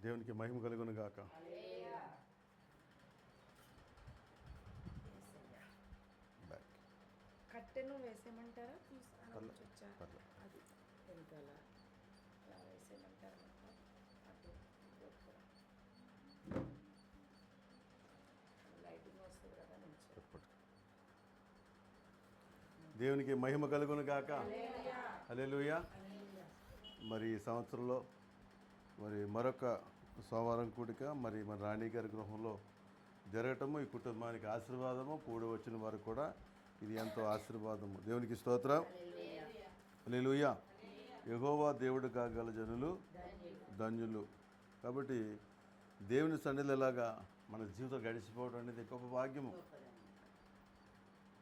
దేవునికి మహిమ కలుగును గాక. బ్యాక్ కట్టెను వేసేయమంటారా? పర్లేదు. అది వెనకాల వేసేయమంటారా? అటు లైటింగ్ వస్తుంది కదా నుంచి. దేవునికి మహిమ కలుగును గాక. హల్లెలూయా. మరి ఈ సంవత్సరంలో మరి మరొక సోమవారం కూడిక మరి మన రాణి గారి గృహంలో జరగటము ఈ కుటుంబానికి ఆశీర్వాదము. కూడి వచ్చిన వారు కూడా ఇది ఎంతో ఆశీర్వాదము. దేవునికి స్తోత్రం. హల్లెలూయా. యెహోవా దేవుడు కాగల జనులు ధన్యులు. కాబట్టి దేవుని సన్నిధిలో ఇలాగా మన జీవితం గడిచిపోవడం అనేది గొప్ప భాగ్యము.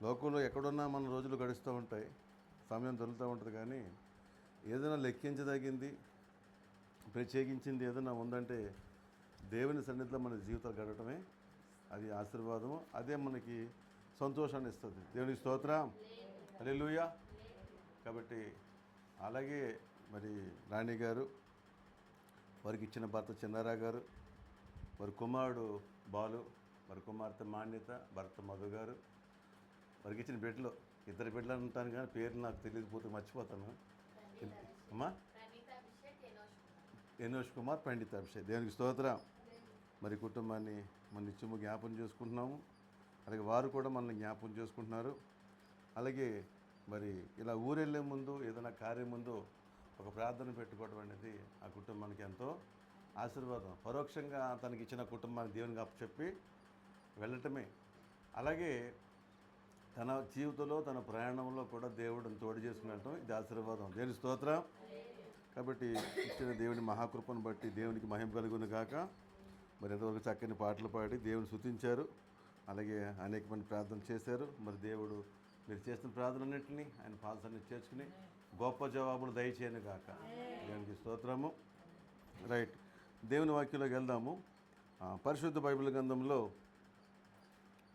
లోకంలో ఎక్కడున్నా మన రోజులు గడుస్తూ ఉంటాయి, సమయం దొరుకుతూ ఉంటుంది. కానీ ఏదైనా లెక్కించదగింది, ప్రత్యేకించింది ఏదైనా ఉందంటే దేవుని సన్నిధిలో మన జీవితాలు గడవటమే అది ఆశీర్వాదము. అదే మనకి సంతోషాన్ని ఇస్తుంది. దేవునికి స్తోత్రం. హల్లెలూయా. కాబట్టి అలాగే మరి రాణి గారు, వారికి ఇచ్చిన భర్త చిన్నారా గారు, వారి కుమారుడు బాలు, వారి కుమార్తె మాన్యత, భర్త మధు గారు, వారికి ఇచ్చిన బిడ్డలు, ఇద్దరు బిడ్డలు అంటాను కానీ పేర్లు నాకు తెలియకపోతే మర్చిపోతాను. అమ్మా ఎనోష్ కుమార్, పండిత అభిషేక్. దేవునికి స్తోత్రం. మరి కుటుంబాన్ని మన నిత్యము జ్ఞాపం చేసుకుంటున్నాము. అలాగే వారు కూడా మనల్ని జ్ఞాపం చేసుకుంటున్నారు. అలాగే మరి ఇలా ఊరెళ్ళే ముందు ఏదైనా కార్యం ముందు ఒక ప్రార్థన పెట్టుకోవడం అనేది ఆ కుటుంబానికి ఎంతో ఆశీర్వాదం. పరోక్షంగా తనకి ఇచ్చిన కుటుంబానికి దేవునికి అప్పచెప్పి వెళ్ళటమే. అలాగే తన జీవితంలో తన ప్రయాణంలో కూడా దేవుడిని తోడు చేసుకుని వెళ్ళటం ఇది ఆశీర్వాదం. దేవుని స్తోత్రం. కాబట్టి ఇచ్చిన దేవుని మహాకృపను బట్టి దేవునికి మహిమ కలుగును గాక. మరి ఎంతవరకు చక్కని పాటలు పాడి దేవుని స్తుతించారు. అలాగే అనేక మంది ప్రార్థన చేశారు. మరి దేవుడు మీరు చేస్తున్న ప్రార్థనన్నింటినీ ఆయన పాదసన్ని చేర్చుకుని గొప్ప జవాబులు దయచేయను గాక. దేవునికి స్తోత్రము. రైట్, దేవుని వాక్యంలోకి వెళ్దాము. పరిశుద్ధ బైబిల్ గ్రంథంలో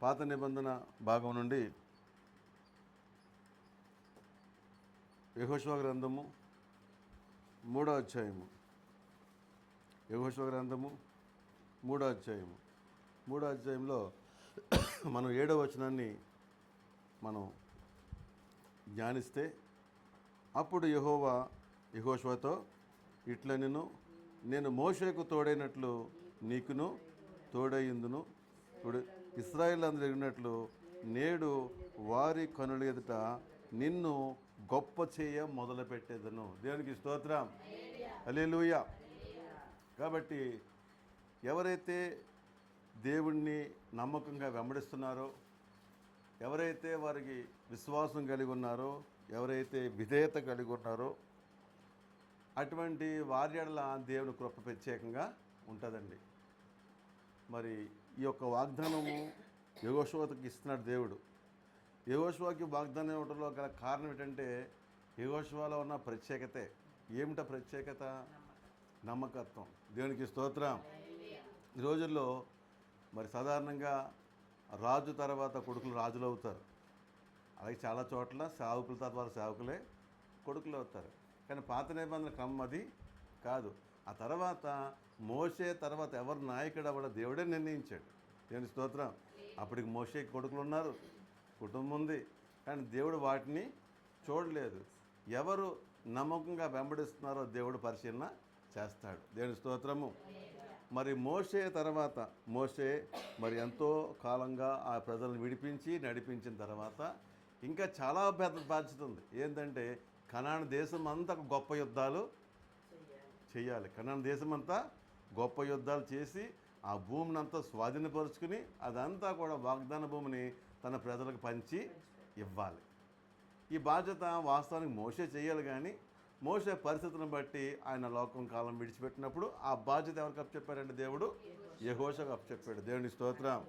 పాత నిబంధన భాగం నుండి యెహోషువ గ్రంథము 3వ అధ్యాయము. యెహోషువ గ్రంథము 3వ అధ్యాయము. 3వ అధ్యాయంలో మనం 7వ వచనాన్ని మనం ధ్యానిస్తే, అప్పుడు యెహోవా యెహోషువతో ఇట్లనెను, నేను మోషేకు తోడైనట్లు నీకును తోడయిందును. ఇప్పుడు ఇశ్రాయేలు అందరూ ఎరిగినట్లు నేడు వారి కనుల ఎదుట నిన్ను గొప్ప చేయ మొదలుపెట్టేదను. దేవునికి స్తోత్రం. హల్లెలూయా. కాబట్టి ఎవరైతే దేవుణ్ణి నమ్మకంగా వెంబడిస్తున్నారో, ఎవరైతే వారికి విశ్వాసం కలిగి ఉన్నారో, ఎవరైతే విధేయత కలిగి ఉన్నారో అటువంటి వారి ఎడల దేవుని కృప ప్రత్యేకంగా ఉంటుందండి. మరి ఈ యొక్క వాగ్దానము యెహోషువకి ఇస్తున్నాడు దేవుడు. యెహోషువకి వాగ్దానం ఇవ్వడంలో గల కారణం ఏంటంటే యెహోషువలో ఉన్న ప్రత్యేకతే. ఏమిటా ప్రత్యేకత? నమ్మకత్వం. దేవునికి స్తోత్రం. ఈ రోజుల్లో మరి సాధారణంగా రాజు తర్వాత కొడుకులు రాజులు అవుతారు. అలాగే చాలా చోట్ల సేవకుల తర్వాత సేవకులే కొడుకులు అవుతారు. కానీ పాత నిబంధన క్రమం అది కాదు. ఆ తర్వాత మోషే తర్వాత ఎవరు నాయకుడు అవ్వడం దేవుడే నిర్ణయించాడు. దేవుని స్తోత్రం. అప్పటికి మోషేకి కొడుకులు ఉన్నారు, కుటుంబం ఉంది, కానీ దేవుడు వాటిని చూడలేదు. ఎవరు నమ్మకంగా వెంబడిస్తున్నారో దేవుడు పరిశీలన చేస్తాడు. దేవుని స్తోత్రము. మరి మోషే తర్వాత మోషే మరి ఎంతో కాలంగా ఆ ప్రజలను విడిపించి నడిపించిన తర్వాత ఇంకా చాలా పెద్ద బాధ్యత ఉంది. ఏంటంటే కనాను దేశం అంతా గొప్ప యుద్ధాలు చేయాలి. కనాను దేశం అంతా గొప్ప యుద్ధాలు చేసి ఆ భూమిని అంతా స్వాధీనపరుచుకుని అదంతా కూడా వాగ్దాన భూమిని తన ప్రజలకు పంచి ఇవ్వాలి. ఈ బాధ్యత వాస్తవానికి మోషే చేయాలి. కానీ మోషే పరిస్థితులను బట్టి ఆయన లోకం కాలం విడిచిపెట్టినప్పుడు ఆ బాధ్యత ఎవరికి అప్పచెప్పారంటే దేవుడు యెహోషువకు అప్పచెప్పాడు. దేవుని స్తోత్రం.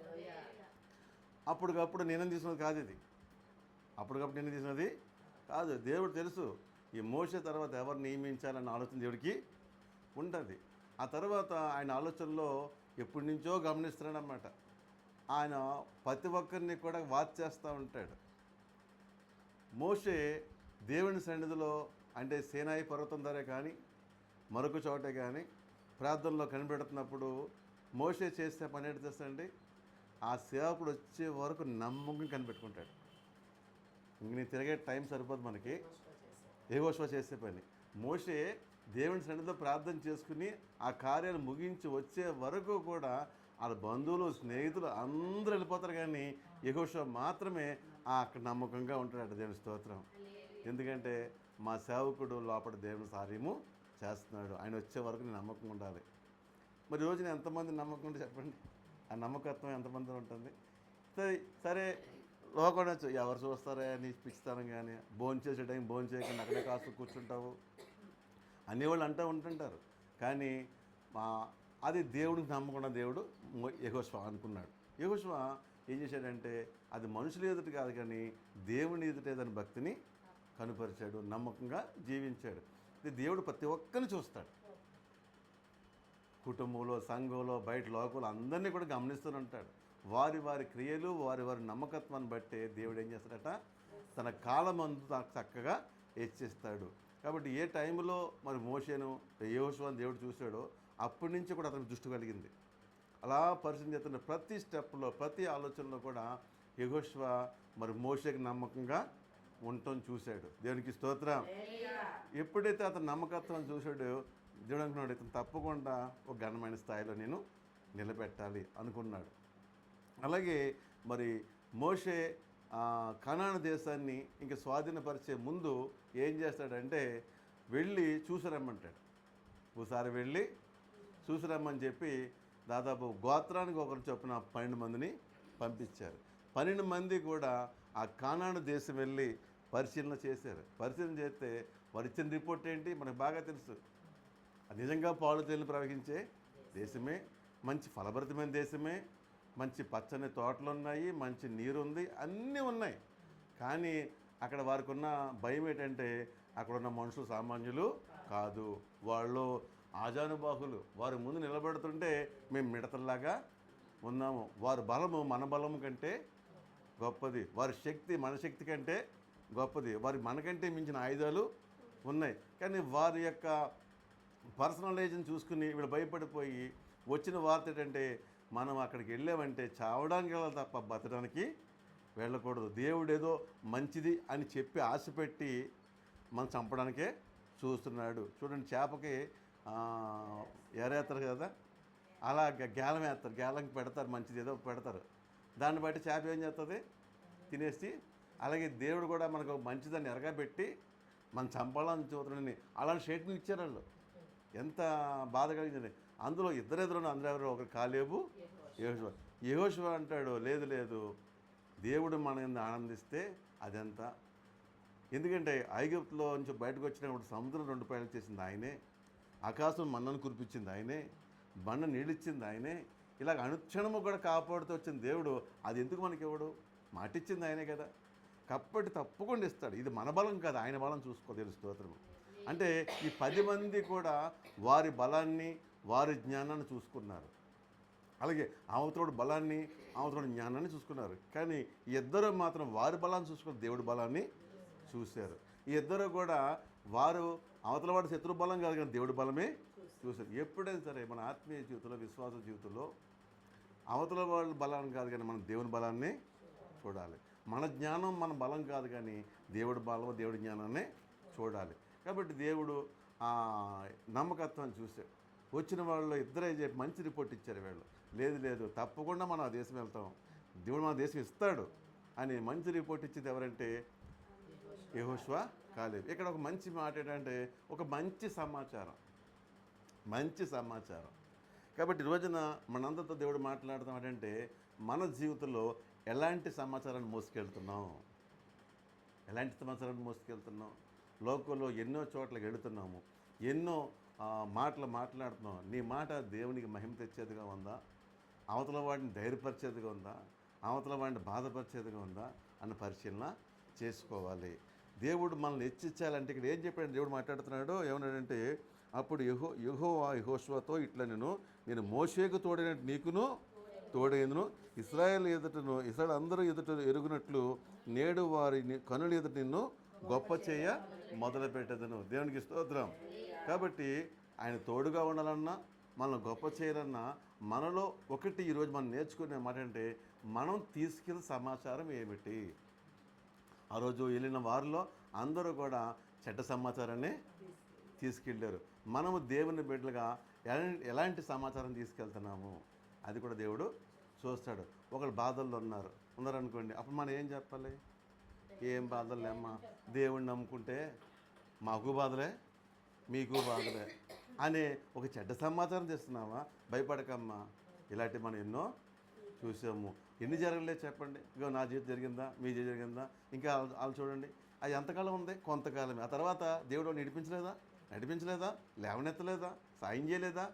అప్పటికప్పుడు నిర్ణయం తీసుకున్నది కాదు ఇది. అప్పటికప్పుడు నిర్ణయం తీసుకున్నది కాదు. దేవుడు తెలుసు ఈ మోషే తర్వాత ఎవరు నియమించాలన్న ఆలోచన దేవుడికి ఉంటుంది. ఆ తర్వాత ఆయన ఆలోచనలో ఎప్పటి నుంచో గమనిస్తున్నాడన్నమాట. ఆయన ప్రతి ఒక్కరిని కూడా వాచ్ చేస్తూ ఉంటాడు. మోషే దేవుని సన్నిధిలో అంటే సీనాయి పర్వతం ధరే కానీ మరొక చోటే కానీ ప్రార్థనలో కనిపెడుతున్నప్పుడు మోషే చేసే పని ఏంటి తెలుసండి, ఆ సేవకుడు వచ్చే వరకు నమ్మకం కనిపెట్టుకుంటాడు. ఇంక నీ తిరిగే టైం సరిపోదు మనకి. యెహోషువ చేసే పని, మోషే దేవుని సన్నిధిలో ప్రార్థన చేసుకుని ఆ కార్యాలు ముగించి వచ్చే వరకు కూడా వాళ్ళ బంధువులు స్నేహితులు అందరూ వెళ్ళిపోతారు, కానీ యెహోషువ మాత్రమే అక్కడ నమ్మకంగా ఉంటాడు. దేవుని స్తోత్రం. ఎందుకంటే మా సేవకుడు లోపల దేవుని కార్యము చేస్తున్నాడు, ఆయన వచ్చే వరకు నేను నమ్మకం ఉండాలి. మరి రోజున ఎంతమంది నమ్మకం ఉంటే చెప్పండి, ఆ నమ్మకత్వం ఎంతమంది ఉంటుంది? సరే లోకం వచ్చు, ఎవరు చూస్తారా నీ పిచ్చితనం, కానీ భోంచేసే టైం భోంచేయకుండా అక్కడే కాస్తూ కూర్చుంటావు అనేవాళ్ళు అంటూ ఉంటుంటారు. కానీ అది దేవుడికి నమ్మకుండా దేవుడు యెహోషువ అనుకున్నాడు. యెహోషువ ఏం చేశాడంటే అది మనుషుల ఎదుట కాదు కానీ దేవుని ఎదుటేదని భక్తిని కనుపరిచాడు, నమ్మకంగా జీవించాడు. ఇది దేవుడు ప్రతి ఒక్కరిని చూస్తాడు, కుటుంబంలో, సంఘంలో, బయట లోకంలో అందరినీ కూడా గమనిస్తూనే ఉంటాడు. వారి వారి క్రియలు, వారి వారి నమ్మకత్వాన్ని బట్టే దేవుడు ఏం చేస్తాడట, తన కాలమందు చక్కగా హెచ్చిస్తాడు. కాబట్టి ఏ టైంలో మరి మోషేను యెహోషువను దేవుడు చూశాడో అప్పటి నుంచి కూడా అతనికి దృష్టి కలిగింది. అలా పరిచయం చేస్తున్న ప్రతి స్టెప్లో, ప్రతి ఆలోచనలో కూడా యెహోషువ మరి మోషేకి నమ్మకంగా ఉండటం చూశాడు. దేవునికి స్తోత్రం. ఎప్పుడైతే అతను నమ్మకత్వం చూశాడో దేవుడు అనుకున్నాడు, ఇతను తప్పకుండా ఒక ఘనమైన స్థాయిలో నేను నిలబెట్టాలి అనుకున్నాడు. అలాగే మరి మోషే కనాను దేశాన్ని ఇంకా స్వాధీనపరిచే ముందు ఏం చేస్తాడంటే వెళ్ళి చూసిరమ్మంటాడు. ఒకసారి వెళ్ళి చూసిరమ్మని చెప్పి దాదాపు గోత్రానికి ఒకరు చొప్పున 12 మందిని పంపించారు. 12 మంది కూడా ఆ కానాను దేశం వెళ్ళి పరిశీలన చేశారు. పరిశీలన చేస్తే వారు ఇచ్చిన రిపోర్ట్ ఏంటి మనకు బాగా తెలుసు. అది నిజంగా పాలు తేనెలు ప్రవహించే దేశమే, మంచి ఫలభరితమైన దేశమే, మంచి పచ్చని తోటలు ఉన్నాయి, మంచి నీరు ఉంది, అన్నీ ఉన్నాయి. కానీ అక్కడ వారికి ఉన్న భయం ఏంటంటే అక్కడ ఉన్న మనుషులు సామాన్యులు కాదు, వాళ్ళు ఆజానుబాహులు. వారి ముందు నిలబడుతుంటే మేము మిడతల్లాగా ఉన్నాము. వారి బలము మన బలము కంటే గొప్పది, వారి శక్తి మన శక్తి కంటే గొప్పది, వారి మనకంటే మించిన ఆయుధాలు ఉన్నాయి. కానీ వారి యొక్క పర్సనలైజ్ని చూసుకుని వీళ్ళు భయపడిపోయి వచ్చిన వార్త ఏంటంటే మనం అక్కడికి వెళ్ళామంటే చావడానికి వెళ్ళాలి తప్ప బతడానికి వెళ్ళకూడదు. దేవుడు ఏదో మంచిది అని చెప్పి ఆశపెట్టి మనం చంపడానికే చూస్తున్నాడు. చూడండి, చేపకి ఎరేస్తారు కదా, అలా గేలం వేస్తారు, గేలంకి పెడతారు, మంచిది ఏదో పెడతారు, దాన్ని బట్టి చేప ఏం చేస్తుంది, తినేసి. అలాగే దేవుడు కూడా మనకు మంచిదాన్ని ఎరగబెట్టి మనం చంపాలని చూస్తున్నాడని అలాంటి స్టేట్మెంట్ ఇచ్చారు వాళ్ళు. ఎంత బాధ కలిగింది. అందులో ఇద్దరెదురు అందరెవరు, ఒకరు కాలేబు, యెహోషువ. యెహోషువ అంటాడు, లేదు లేదు, దేవుడు మన మీద ఆనందిస్తే అదెంత. ఎందుకంటే ఐగుప్తులో నుంచి బయటకు వచ్చినప్పుడు సముద్రం 2 పాయలు చేసింది ఆయనే, ఆకాశం మన్నను కురిపించింది ఆయనే, బండ నీళ్ళిచ్చింది ఆయనే, ఇలాగ అనుక్షణము కూడా కాపాడుతూ వచ్చిన దేవుడు అది ఎందుకు మనకి ఇవ్వడు? మాటిచ్చింది ఆయనే కదా, కాబట్టి తప్పకుండా ఇస్తాడు. ఇది మన బలం కాదు, ఆయన బలం చూసుకో. తెలుసు స్తోత్రము. అంటే ఈ 10 మంది కూడా వారి బలాన్ని, వారి జ్ఞానాన్ని చూసుకున్నారు. అలాగే అవతోడు బలాన్ని, అవతోడు జ్ఞానాన్ని చూసుకున్నారు. కానీ ఈ ఇద్దరు మాత్రం వారి బలాన్ని చూసుకుని దేవుడి బలాన్ని చూశారు. ఈ ఇద్దరు కూడా వారు అవతల వాడి శత్రు బలం కాదు కానీ దేవుడి బలమే చూశారు. ఎప్పుడైనా సరే మన ఆత్మీయ జీవితంలో, విశ్వాస జీవితంలో అవతల వాళ్ళ బలాన్ని కాదు కానీ మనం దేవుని బలాన్ని చూడాలి. మన జ్ఞానం మన బలం కాదు కానీ దేవుడి బలం, దేవుడి జ్ఞానాన్ని చూడాలి. కాబట్టి దేవుడు ఆ నమ్మకత్వాన్ని చూశాడు. వచ్చిన వాళ్ళు ఇద్దరే చెప్పి మంచి రిపోర్ట్ ఇచ్చారు. వీళ్ళు లేదు లేదు తప్పకుండా మనం ఆ దేశం వెళ్తాం, దేవుడు మన దేశం ఇస్తాడు అని మంచి రిపోర్ట్ ఇచ్చింది ఎవరంటే యెహోషువ, కాలేబు. ఇక్కడ ఒక మంచి మాట ఏంటంటే ఒక మంచి సమాచారం, మంచి సమాచారం. కాబట్టి ఈ రోజున మనందరితో దేవుడు మాట్లాడతాం అంటే మన జీవితంలో ఎలాంటి సమాచారాన్ని మోసుకెళ్తున్నాం, ఎలాంటి సమాచారాన్ని మోసుకెళ్తున్నాం. లోకంలో ఎన్నో చోట్లకి వెళుతున్నాము, ఎన్నో మాటలు మాట్లాడుతున్నాం. నీ మాట దేవునికి మహిమ తెచ్చేదిగా ఉందా, అవతల వాడిని ధైర్యపరిచేదిగా ఉందా, అవతల వాడిని బాధపరిచేదిగా ఉందా అన్న పరిశీలన చేసుకోవాలి. దేవుడు మనల్ని హెచ్చించాలంటే ఇక్కడ ఏం చెప్పాడు దేవుడు మాట్లాడుతున్నాడు, ఏమన్నాడంటే అప్పుడు యెహోవా యెహోషువతో ఇట్లా నేను మోషేకు తోడైనట్టు నీకును తోడైందును, ఇశ్రాయేల్ ఎదుటను ఇశ్రాయేల్ అందరూ ఎదుట ఎరుగునట్లు నేడు వారి కనుల ఎదుట నిన్ను గొప్ప చేయ మొదలుపెట్టేదను. దేవునికి స్తోత్రం. కాబట్టి ఆయన తోడుగా ఉండాలన్నా, మనం గొప్ప చేయాలన్నా మనలో ఒకటి ఈరోజు మనం నేర్చుకునే మాట అంటే మనం తీసుకెళ్ళిన సమాచారం ఏమిటి. ఆ రోజు వెళ్ళిన వారిలో అందరూ కూడా చెడ్డ సమాచారాన్ని తీసుకెళ్ళారు. మనము దేవుని బిడ్డలుగా ఎలాంటి సమాచారం తీసుకెళ్తున్నాము అది కూడా దేవుడు చూస్తాడు. ఒకళ్ళు బాధల్లో ఉన్నారనుకోండి, అప్పుడు మనం ఏం చెప్పాలి? ఏం బాధలు లేమ్మా, దేవుడిని నమ్ముకుంటే మాకు బాధలే మీకు బాధలే అనే ఒక చెడ్డ సమాచారం తెస్తున్నామా? భయపడకమ్మా, ఇలాంటివి మనం ఎన్నో చూసాము. ఎన్ని జరగలేదు చెప్పండి. ఇగో నా జీవితం జరిగిందా, మీ జీవితం జరిగిందా, ఇంకా వాళ్ళు చూడండి, అది ఎంతకాలం ఉంది? కొంతకాలమే. ఆ తర్వాత దేవుడు నడిపించలేదా, లేవనెత్తలేదా, సాయం చేయలేదా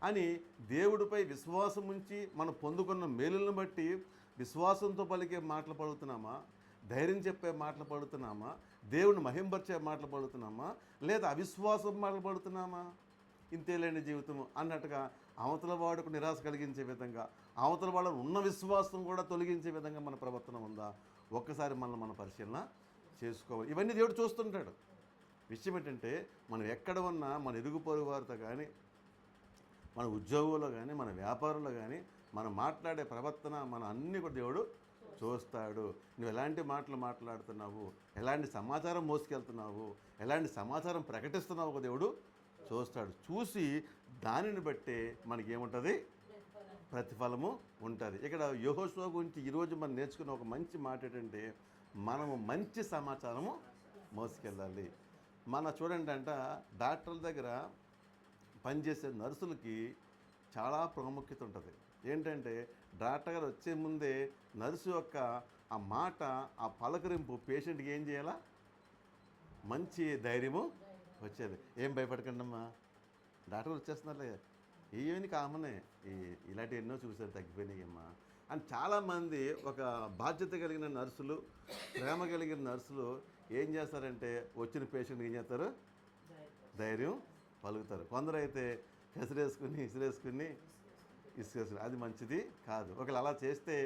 అని దేవుడిపై విశ్వాసం ఉంచి మనం పొందుకున్న మేలులను బట్టి విశ్వాసంతో పలికే మాటలు పలుకుతున్నామా, ధైర్యం చెప్పే మాటలు పలుకుతున్నామా, దేవుడిని మహింపరిచే మాటలు పలుకుతున్నామా, లేదా అవిశ్వాసం మాటలు పలుకుతున్నామా? ఇంతేలేని జీవితము అన్నట్టుగా అవతల వాడుకు నిరాశ కలిగించే విధంగా, అవతల వాళ్ళకు ఉన్న విశ్వాసం కూడా తొలగించే విధంగా మన ప్రవర్తన ఉందా? ఒక్కసారి మనం పరిశీలన చేసుకోవాలి. ఇవన్నీ దేవుడు చూస్తుంటాడు. విషయం ఏంటంటే మనం ఎక్కడ ఉన్నా మన ఇరుగు పొరుగు వారితో కానీ, మన ఉద్యోగంలో కానీ, మన వ్యాపారంలో కానీ మనం మాట్లాడే ప్రవర్తన మన అన్నీ కూడా దేవుడు చూస్తాడు. నువ్వు ఎలాంటి మాటలు మాట్లాడుతున్నావు, ఎలాంటి సమాచారం మోసుకెళ్తున్నావు, ఎలాంటి సమాచారం ప్రకటిస్తున్నావు ఒక దేవుడు చూస్తాడు. చూసి దానిని బట్టే మనకేముంటుంది? ప్రతిఫలము ఉంటుంది. ఇక్కడ యెహోషువ గురించి ఈరోజు మనం నేర్చుకున్న ఒక మంచి మాట ఏంటంటే మనము మంచి సమాచారము మోసుకెళ్ళాలి. చూడండి డాక్టర్ల దగ్గర పనిచేసే నర్సులకి చాలా ప్రాముఖ్యత ఉంటుంది. ఏంటంటే డాక్టర్ గారు వచ్చే ముందే నర్సు యొక్క ఆ మాట, ఆ పలకరింపు పేషెంట్కి ఏం చేయాలా? మంచి ధైర్యము వచ్చేది. ఏం భయపడకండి అమ్మా, డాక్టర్ వచ్చేస్తున్నారులే, ఏమని కామనే, ఇలాంటివి ఎన్నో చూసారు, తగ్గిపోయినాయి అమ్మా అని చాలామంది ఒక బాధ్యత కలిగిన నర్సులు, ప్రేమ కలిగిన నర్సులు ఏం చేస్తారంటే వచ్చిన పేషెంట్కి ఏం చేస్తారు? ధైర్యం పలుకుతారు. కొందరు అయితే ఇసిరేసుకుని అది మంచిది కాదు. ఒకవేళ అలా చేస్తే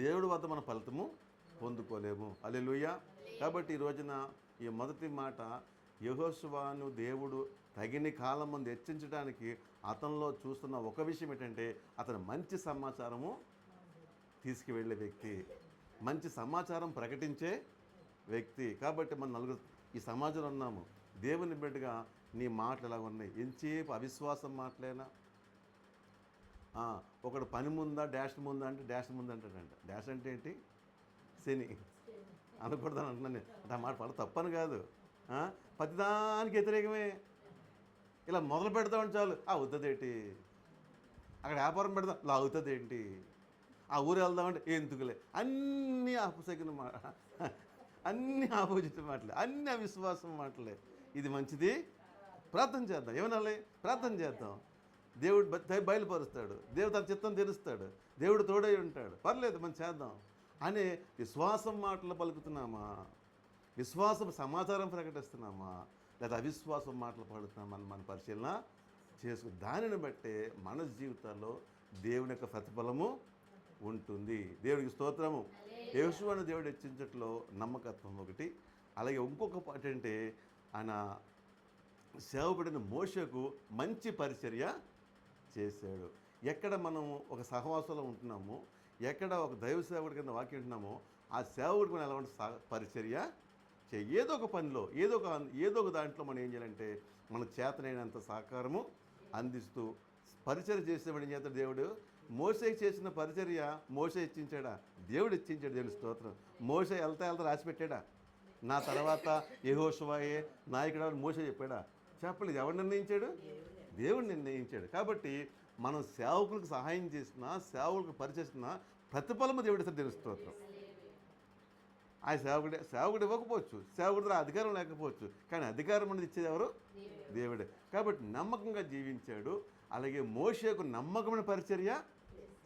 దేవుడి వద్ద మన ఫలితము పొందుకోలేము. హల్లెలూయా. కాబట్టి ఈ రోజున ఈ మొదటి మాట, యెహోషువను దేవుడు తగిన కాలం ముందు హెచ్చించడానికి అతనిలో చూస్తున్న ఒక విషయం ఏంటంటే అతను మంచి సమాచారము తీసుకువెళ్ళే వ్యక్తి, మంచి సమాచారం ప్రకటించే వ్యక్తి. కాబట్టి మనం నలుగురు ఈ సమాజంలో ఉన్నాము. దేవుని బిడ్డగా నీ మాటలు ఎలా ఉన్నాయి? ఎంతసేపు అవిశ్వాసం మాటలేనా? ఒకడు పని ముందా డాష్ ముందా అంటే డాష్ ముందు అంటాడంట. డాష్ అంటే ఏంటి? శని అనకూడదని అంటున్నాను. ఆ మాట పడ తప్పని కాదు, ప్రతిదానికి వ్యతిరేకమే. ఇలా మొదలు పెడతామని చాలు అవుతుందేంటి, అక్కడ వ్యాపారం పెడదాం ఇలా అవుతుంది ఏంటి, ఆ ఊరు వెళ్దామంటే ఎందుకులే, అన్నీ ఆపోజిట్ అన్నీ ఆపోజిట్ మాటలే, అన్నీ అవిశ్వాసం మాటలే. ఇది మంచిది, ప్రార్థన చేద్దాం. ఏమనాలి? ప్రార్థన చేద్దాం. దేవుడు బయలుపరుస్తాడు, దేవుడు తన చిత్తం తెలుస్తాడు, దేవుడు తోడై ఉంటాడు, పర్లేదు మనం చేద్దాం అనే విశ్వాసం మాటలు పలుకుతున్నామా, విశ్వాసం సమాచారం ప్రకటిస్తున్నామా, లేదా అవిశ్వాసం మాటలు పలుకుతున్నామా మన పరిశీలన చేసుకు దానిని బట్టే మన జీవితాల్లో దేవుని యొక్క ప్రతిఫలము ఉంటుంది. దేవుడికి స్తోత్రము. యెహోషువను దేవుడు హెచ్చించట్లో నమ్మకత్వం ఒకటి. అలాగే ఇంకొక పాట అంటే ఆయన సేవకుడైన మోషేకు మంచి పరిచర్య చేశాడు. ఎక్కడ మనం ఒక సహవాసంలో ఉంటున్నామో, ఎక్కడ ఒక దైవ సేవకుడి కింద వాక్యం ఉంటున్నామో, ఆ సేవకుడికి మనం ఎలా ఉంటే పరిచర్య ఏదో ఒక పనిలో ఏదో ఒక దాంట్లో మనం ఏం చేయాలంటే మన చేతనైనంత సహకారము అందిస్తూ పరిచర్య చేసేవాడు ఏం చేస్తాడు? దేవుడు మోషేకి చేసిన పరిచర్య మోషే ఇచ్చించాడా? దేవుడు ఇచ్చించాడు. దేవుని స్తోత్రం. మోషే వెళ్తా రాసి పెట్టాడా? నా తర్వాత యెహోషువయే నాయకుడు మోషే చెప్పాడా? చెప్పలేదు. ఎవరు నిర్ణయించాడు? దేవుడు నిర్ణయించాడు. కాబట్టి మనం సేవకులకు సహాయం చేసినా, సేవకులకు పరిచేసినా ప్రతిఫలము దేవుడి దేవుని స్తోత్రం. ఆ సేవకుడు ఇవ్వకపోవచ్చు, సేవకుడి ద్వారా అధికారం లేకపోవచ్చు, కానీ అధికారం అనేది ఇచ్చేది ఎవరు? దేవుడే. కాబట్టి నమ్మకంగా జీవించాడు. అలాగే మోషేకు నమ్మకమైన పరిచర్య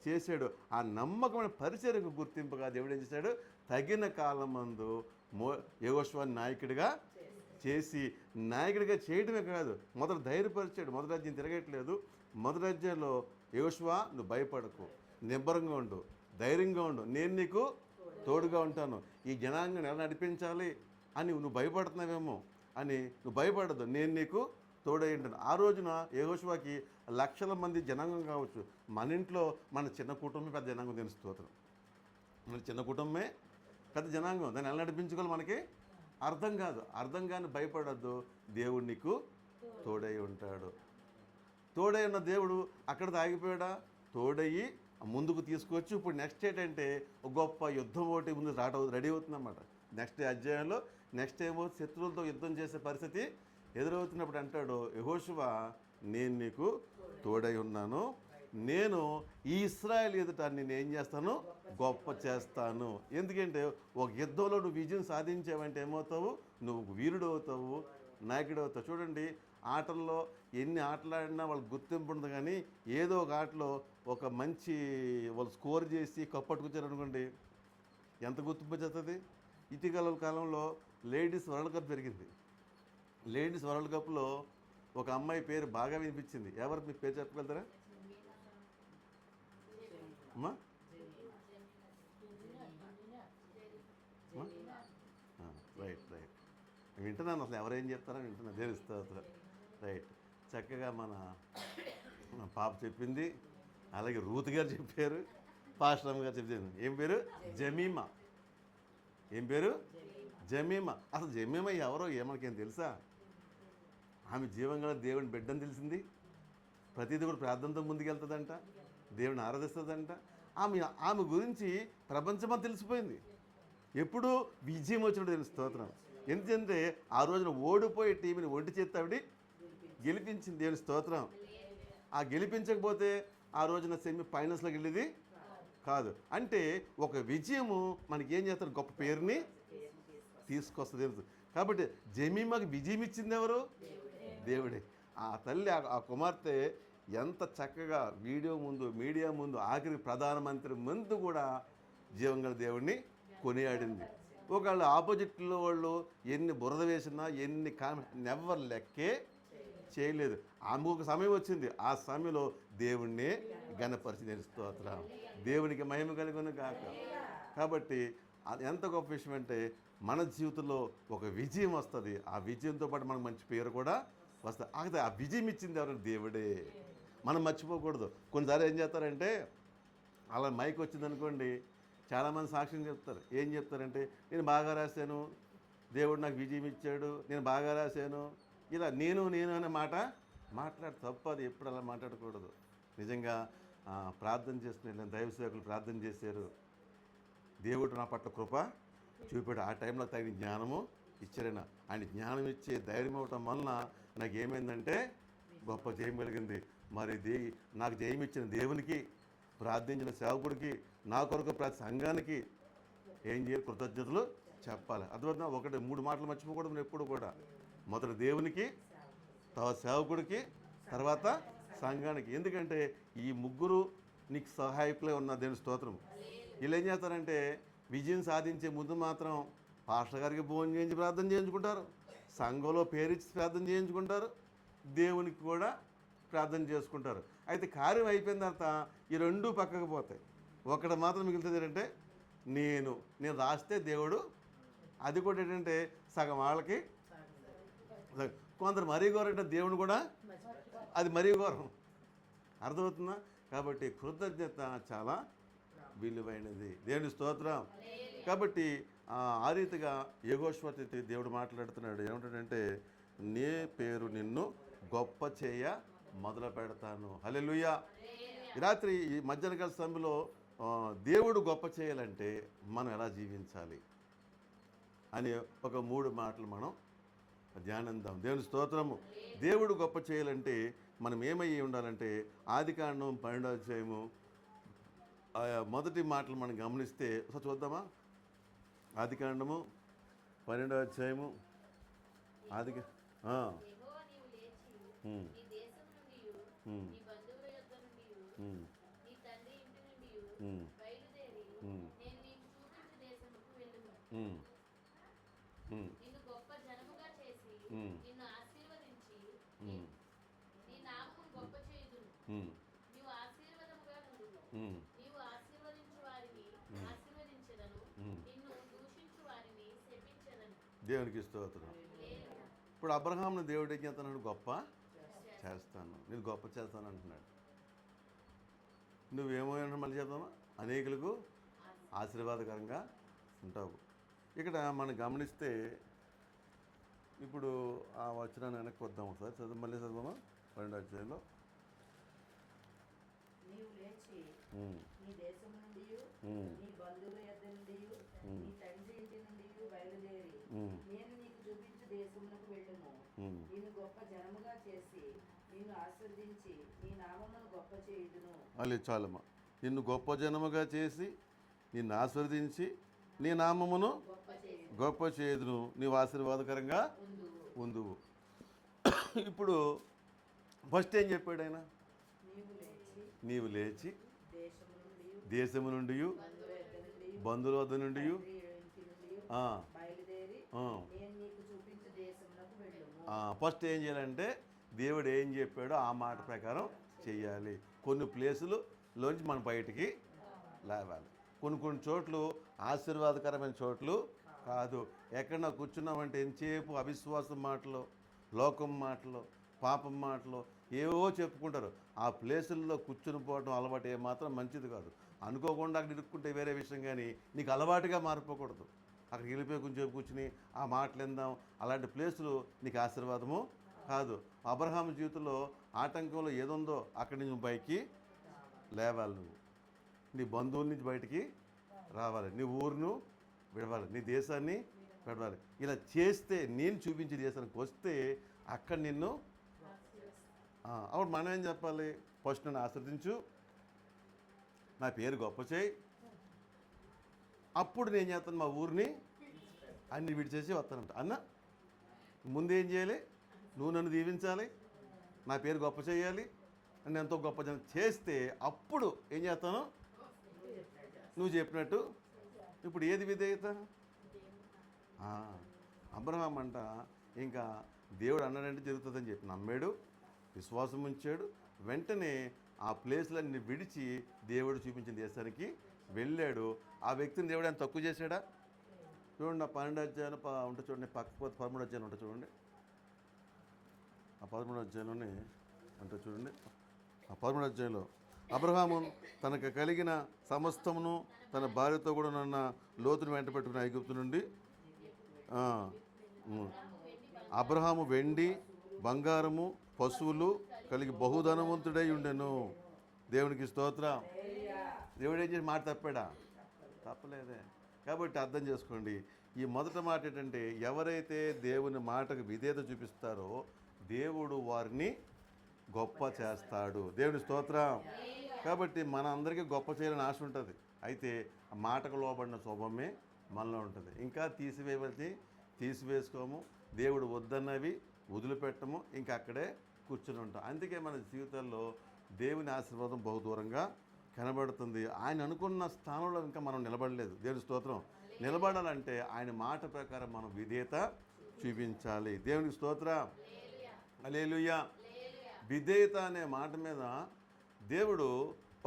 చేశాడు. ఆ నమ్మకమైన పరిచర్యకు గుర్తింపుగా దేవుడు ఏం చేశాడు? తగిన కాలం మందు యెహోషువను నాయకుడిగా చేసి, నాయకుడిగా చేయడమే కాదు, మొదట ధైర్యపరిచాడు. మొదటి రాజ్యం తిరగట్లేదు. మొదటి రాజ్యంలో యెహోషువ నువ్వు భయపడకు, నిబ్బరంగా ఉండు, ధైర్యంగా ఉండు, నేను నీకు తోడుగా ఉంటాను, ఈ జనాంగం ఎలా నడిపించాలి అని నువ్వు భయపడుతున్నావేమో అని నువ్వు భయపడద్దు, నేను నీకు తోడై ఉంటాను. ఆ రోజున యెహోషువకి లక్షల మంది జనాంగం కావచ్చు, మన ఇంట్లో మన చిన్న కుటుంబం పెద్ద జనాంగం తెలుసు స్తోత్రం. మన చిన్న కుటుంబమే పెద్ద జనాంగం, దాన్ని ఎలా నడిపించుకోవాలి మనకి అర్థం కాదు. అర్థం కాని భయపడద్దు, దేవుడు నీకు తోడై ఉంటాడు. తోడై ఉన్న దేవుడు అక్కడ ఆగిపోయాడా? తోడయ్యి ముందుకు తీసుకొచ్చి ఇప్పుడు నెక్స్ట్ ఏంటంటే ఒక గొప్ప యుద్ధం ఒకటి ముందు రెడీ అవుతుందన్నమాట. నెక్స్ట్ అధ్యాయంలో నెక్స్ట్ ఏమో శత్రువులతో యుద్ధం చేసే పరిస్థితి ఎదురవుతున్నప్పుడు అంటాడు యెహోషువ, నేను నీకు తోడై ఉన్నాను, నేను ఈ ఇశ్రాయేలు ఎదుట నేను ఏం చేస్తాను, గొప్ప చేస్తాను. ఎందుకంటే ఒక యుద్ధంలో నువ్వు విజయం సాధించావంటే ఏమవుతావు, నువ్వు వీరుడు అవుతావు, నాయకుడు అవుతావు. చూడండి, ఆటల్లో ఎన్ని ఆటలాడినా వాళ్ళకి గుర్తింపు ఉండదు, కానీ ఏదో ఒక ఆటలో ఒక మంచి వాళ్ళు స్కోర్ చేసి కప్పట్టుకొచ్చారనుకోండి, ఎంత గుర్తింపు వచ్చేస్తుంది. ఇటీవల కాలంలో లేడీస్ వరల్డ్ కప్ జరిగింది. లేడీస్ వరల్డ్ కప్లో ఒక అమ్మాయి పేరు బాగా వినిపించింది. ఎవరు మీ పేరు చెప్పగలుగుతారా అమ్మా? రైట్ రైట్, వింటున్నాను. అసలు ఎవరేం చెప్తారో వింటున్నా, తెలుస్తుంది. రైట్, చక్కగా మన పాప చెప్పింది, అలాగే రూత్ గారు చెప్పారు, పాస్టర్ గారు చెప్పారు. ఏం పేరు? జమీమా. ఏం పేరు? జమీమా. అసలు జమీమా ఎవరో ఏమనకేం తెలుసా? ఆమె జీవంగా దేవుని బిడ్డని తెలిసింది, ప్రతిదీ కూడా ప్రార్థనతో ముందుకెళ్తుందంట, దేవుని ఆరాధిస్తుందంట. ఆమె గురించి ప్రపంచమంతా తెలిసిపోయింది. ఎప్పుడు విజయం వచ్చినట్టు తెలుసు స్తోత్రం. ఎందుకంటే ఆ రోజున ఓడిపోయే టీంని ఒంటి చేతి ఆవిడ గెలిపించింది, దేవుని స్తోత్రం. ఆ గెలిపించకపోతే ఆ రోజున సెమీ ఫైనల్స్లోకి వెళ్ళేది కాదు. అంటే ఒక విజయము మనకి ఏం చేస్తారు, గొప్ప పేరుని తీసుకొస్తుంది తెలుసు. కాబట్టి జమీమాకి విజయం ఇచ్చింది ఎవరు? దేవుడే. ఆ తల్లి ఆ కుమార్తె ఎంత చక్కగా వీడియో ముందు, మీడియా ముందు, ఆఖరి ప్రధానమంత్రి ముందు కూడా జీవంగల దేవుడిని కొనియాడింది. ఒకళ్ళు ఆపోజిట్లో వాళ్ళు ఎన్ని బురద వేసినా, ఎన్ని నెవ్వర్ లెక్కే చేయలేదు. ఆమెకు ఒక సమయం వచ్చింది, ఆ సమయంలో దేవుణ్ణి ఘనపరిచి స్తోత్రం. దేవునికి మహిమ కలుగును గాక. కాబట్టి ఎంత గొప్ప విషయం అంటే మన జీవితంలో ఒక విజయం వస్తుంది. ఆ విజయంతో పాటు మనకు మంచి పేరు కూడా వస్తుంది. అయితే ఆ విజయం ఇచ్చింది ఎవరు? దేవుడే. మనం మర్చిపోకూడదు. కొన్నిసార్లు ఏం చేస్తారంటే, అలా మైక్ వచ్చిందనుకోండి, చాలామంది సాక్ష్యం చెప్తారు. ఏం చెప్తారంటే, నేను బాగా రాశాను, దేవుడు నాకు విజయం ఇచ్చాడు, నేను బాగా రాశాను, ఇలా నేను అనే మాట మాట్లాడు. తప్పు, అది ఎప్పుడు అలా మాట్లాడకూడదు. నిజంగా ప్రార్థన చేస్తున్న దైవ సేవకులు ప్రార్థన చేశారు, దేవుడు నా పట్ల కృప చూపాడు, ఆ టైంలో తగిన జ్ఞానము ఇచ్చారైనా. ఆయన జ్ఞానం ఇచ్చే ధైర్యం ఇవ్వటం వలన నాకు ఏమైందంటే గొప్ప జయం కలిగింది. మరి నాకు జయం ఇచ్చిన దేవునికి, ప్రార్థించిన సేవకుడికి, నా కొరకు ప్రతి సంఘానికి ఏం చేయాలి? కృతజ్ఞతలు చెప్పాలి. అర్థమవుతుందా? ఒకటి 3 మాటలు మర్చిపోకూడదు ఎప్పుడు కూడా. మొదట దేవునికి, తర్వాత సేవకుడికి, తర్వాత సంఘానికి. ఎందుకంటే ఈ ముగ్గురు నీకు సహాయకులే ఉన్న దేవుని స్తోత్రం. వీళ్ళు ఏం చేస్తారంటే విజయం సాధించే ముందు మాత్రం పాస్టర్ గారికి భోజనం చేయించి ప్రార్థన చేయించుకుంటారు, సంఘంలో పేరిచ్చి ప్రార్థన చేయించుకుంటారు, దేవునికి కూడా ప్రార్థన చేసుకుంటారు. అయితే కార్యం అయిపోయిన తర్వాత ఈ 2 పక్కకు పోతాయి. ఒకటి మాత్రం మిగులుతుంది ఏంటంటే నేను రాస్తే దేవుడు, అది కూడా ఏంటంటే సగం వాళ్ళకి, కొందరు మరీ ఘోరంటే దేవుని కూడా అది మరీ ఘోరం. అర్థమవుతుందా? కాబట్టి కృతజ్ఞత చాలా విలువైనది. దేవుని స్తోత్రం. కాబట్టి ఆ రీతిగా యెహోషువతో దేవుడు మాట్లాడుతున్నాడు. ఏమంటాడంటే, నీ పేరు నిన్ను గొప్ప చేయ మొదలు పెడతాను. హల్లెలూయా. రాత్రి ఈ మధ్యాహ్నకాల సమయంలో దేవుడు గొప్ప చేయాలంటే మనం ఎలా జీవించాలి అని ఒక 3 మాటలు మనం ధ్యానిద్దాం. దేవుని స్తోత్రము. దేవుడు గొప్ప చేయాలంటే మనం ఏమయ్యి ఉండాలంటే, ఆదికాండం 12వ అధ్యాయము మొదటి మాటలు మనం గమనిస్తే ఒకసారి చూద్దామా? ఆదికాండము 12వ అధ్యాయము దేవునికి స్తోత్రం. ఇప్పుడు అబ్రహాంను దేవుడు ఏం చేస్తున్నాడు? గొప్ప చేస్తాను, నేను గొప్ప చేస్తాను అంటున్నాడు. నువ్వేమో మళ్ళీ చెప్తామా? అనేకులకు ఆశీర్వాదకరంగా ఉంటావు. ఇక్కడ మనం గమనిస్తే ఇప్పుడు ఆ వచనాన్ని వెనక్కి వద్దాం ఒకసారి చదువు, మళ్ళీ చదువుమా 12వ అధ్యాయంలో. నీవు లేచి నీ దేశం నుండి నీ బంధువుల యొద్ద నుండి నీ తండ్రి ఇంటి నుండి బయలుదేరి నేను నీకు చూపించు దేశమునకు వెళ్ళుము. నిన్ను గొప్ప జనముగా చేసి నిన్ను ఆశీర్వదించి నీ నామమును గొప్ప చేయుదును. అది చాలమ్మా. నిన్ను గొప్ప జనముగా చేసి నిన్ను ఆశీర్వదించి నీ నామమును గొప్ప చేయుదును, నీవు ఆశీర్వాదకరంగా ఉందువు. ఇప్పుడు ఫస్ట్ ఏం చెప్పాడు ఆయన? నీవు లేచి దేశము నుండి బంధువుల వద్ద నుండి ఫస్ట్ ఏం చేయాలంటే దేవుడు ఏం చెప్పాడో ఆ మాట ప్రకారం చెయ్యాలి. కొన్ని ప్లేసులలోంచి మనం బయటికి లేవాలి. కొన్ని చోట్లు ఆశీర్వాదకరమైన చోట్లు కాదు. ఎక్కడన్నా కూర్చున్నామంటే ఎంతసేపు అవిశ్వాసం మాటలు, లోకం మాటలు, పాపం మాటలు ఏవో చెప్పుకుంటారు. ఆ ప్లేసుల్లో కూర్చుని పోవడం అలవాటు ఏమాత్రం మంచిది కాదు. అనుకోకుండా అక్కడ ఇరుక్కుంటే వేరే విషయం, కానీ నీకు అలవాటుగా మారిపోకూడదు. అక్కడికి వెళ్ళిపోయి కొంచెం కూర్చుని ఆ మాటలు విందాం, అలాంటి ప్లేసులు నీకు ఆశీర్వాదము కాదు. అబ్రహాం జీవితంలో ఆటంకంలో ఏదుందో అక్కడి నుంచి నువ్వు పైకి లేవాలి. నువ్వు నీ బంధువుల నుంచి బయటికి రావాలి, నీ ఊరును విడవాలి, నీ దేశాన్ని విడవాలి. ఇలా చేస్తే నేను చూపించే దేశానికి వస్తే అక్కడ నిన్ను అప్పుడు మనం ఏం చెప్పాలి? ఫస్ట్ నన్ను ఆశ్రదించు, నా పేరు గొప్ప చేయి, అప్పుడు నేను చేస్తాను మా ఊరిని అన్ని విడిచేసి వస్తానంట. అన్న ముందేం చేయాలి? నువ్వు నన్ను దీవించాలి, నా పేరు గొప్ప చేయాలి, నన్ను ఎంతో గొప్ప జనం చేస్తే అప్పుడు ఏం చేస్తాను? నువ్వు చెప్పినట్టు. ఇప్పుడు ఏది విధేయత? అబ్రహాం అంట ఇంకా దేవుడు అన్నాడంటే జరుగుతుందని చెప్పి నమ్మాడు, విశ్వాసం ఉంచాడు. వెంటనే ఆ ప్లేస్లన్నీ విడిచి దేవుడు చూపించిన దేశానికి వెళ్ళాడు. ఆ వ్యక్తిని దేవుడు ఆయన తక్కువ చేశాడా? చూడండి, ఆ 12వ అధ్యాయం ఉంటుంది చూడండి, పక్క 13వ అధ్యాయం ఉంటుంది చూడండి. ఆ 13వ అధ్యాయంలోనే ఉంటుంది చూడండి. ఆ 13వ అధ్యాయంలో అబ్రహాము తనకు కలిగిన సమస్తమును తన భార్యతో కూడా నన్న లోతును వెంట పెట్టుకుని ఐగుప్తు నుండి అబ్రహాము వెండి బంగారము పశువులు కలిగి బహుధనవంతుడై ఉండెను. దేవునికి స్తోత్రం. దేవుడు ఏం చేసి మాట తప్పాడా? తప్పలేదే. కాబట్టి అర్థం చేసుకోండి, ఈ మొదటి మాట ఏంటంటే ఎవరైతే దేవుని మాటకు విధేయత చూపిస్తారో దేవుడు వారిని గొప్ప చేస్తాడు. దేవుని స్తోత్రం. కాబట్టి మన అందరికీ గొప్ప చేయాలని ఆశ ఉంటుంది. అయితే ఆ మాటకు లోబడిన శోభమే మనలో ఉంటుంది. ఇంకా తీసివేసుకోము, దేవుడు వద్దన్నవి వదిలిపెట్టము, ఇంకా అక్కడే కూర్చుని ఉంటాం. అందుకే మన జీవితాల్లో దేవుని ఆశీర్వాదం బహుదూరంగా కనబడుతుంది. ఆయన అనుకున్న స్థానంలో ఇంకా మనం నిలబడలేదు. దేవుని స్తోత్రం. నిలబడాలంటే ఆయన మాట ప్రకారం మనం విధేయత చూపించాలి. దేవునికి స్తోత్రం. హల్లెలూయా. విధేయత అనే మాట మీద దేవుడు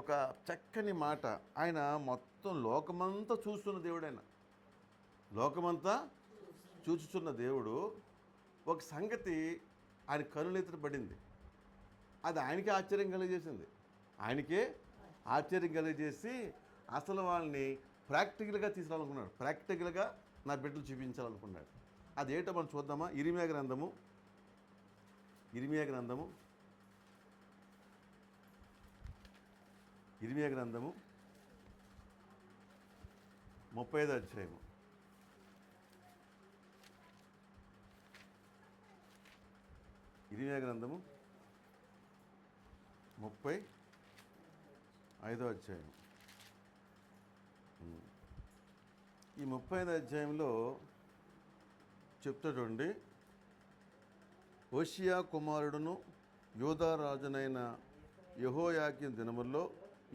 ఒక చక్కని మాట, ఆయన మొత్తం లోకమంతా చూస్తున్న దేవుడు, ఆయన లోకమంతా చూచుచున్న దేవుడు. ఒక సంగతి ఆయన కనులెత్తి పడింది, అది ఆయనకే ఆశ్చర్యం కలిగజేసింది. ఆయనకే ఆశ్చర్యం కలిగజేసి అసలు వాళ్ళని ప్రాక్టికల్గా తీసుకురావాలనుకున్నాడు. ప్రాక్టికల్గా నా బిడ్డలు చూపించాలనుకున్నాడు. అదేంటో మనం చూద్దామా? ఇర్మీయా గ్రంథము 35వ అధ్యాయము. ఇర్మీయా గ్రంథము 35వ అధ్యాయం. ఈ 35వ అధ్యాయంలో చెప్తాడండి, హోషేయ కుమారుడును యూదా రాజునైన యెహోయాకీము దినముల్లో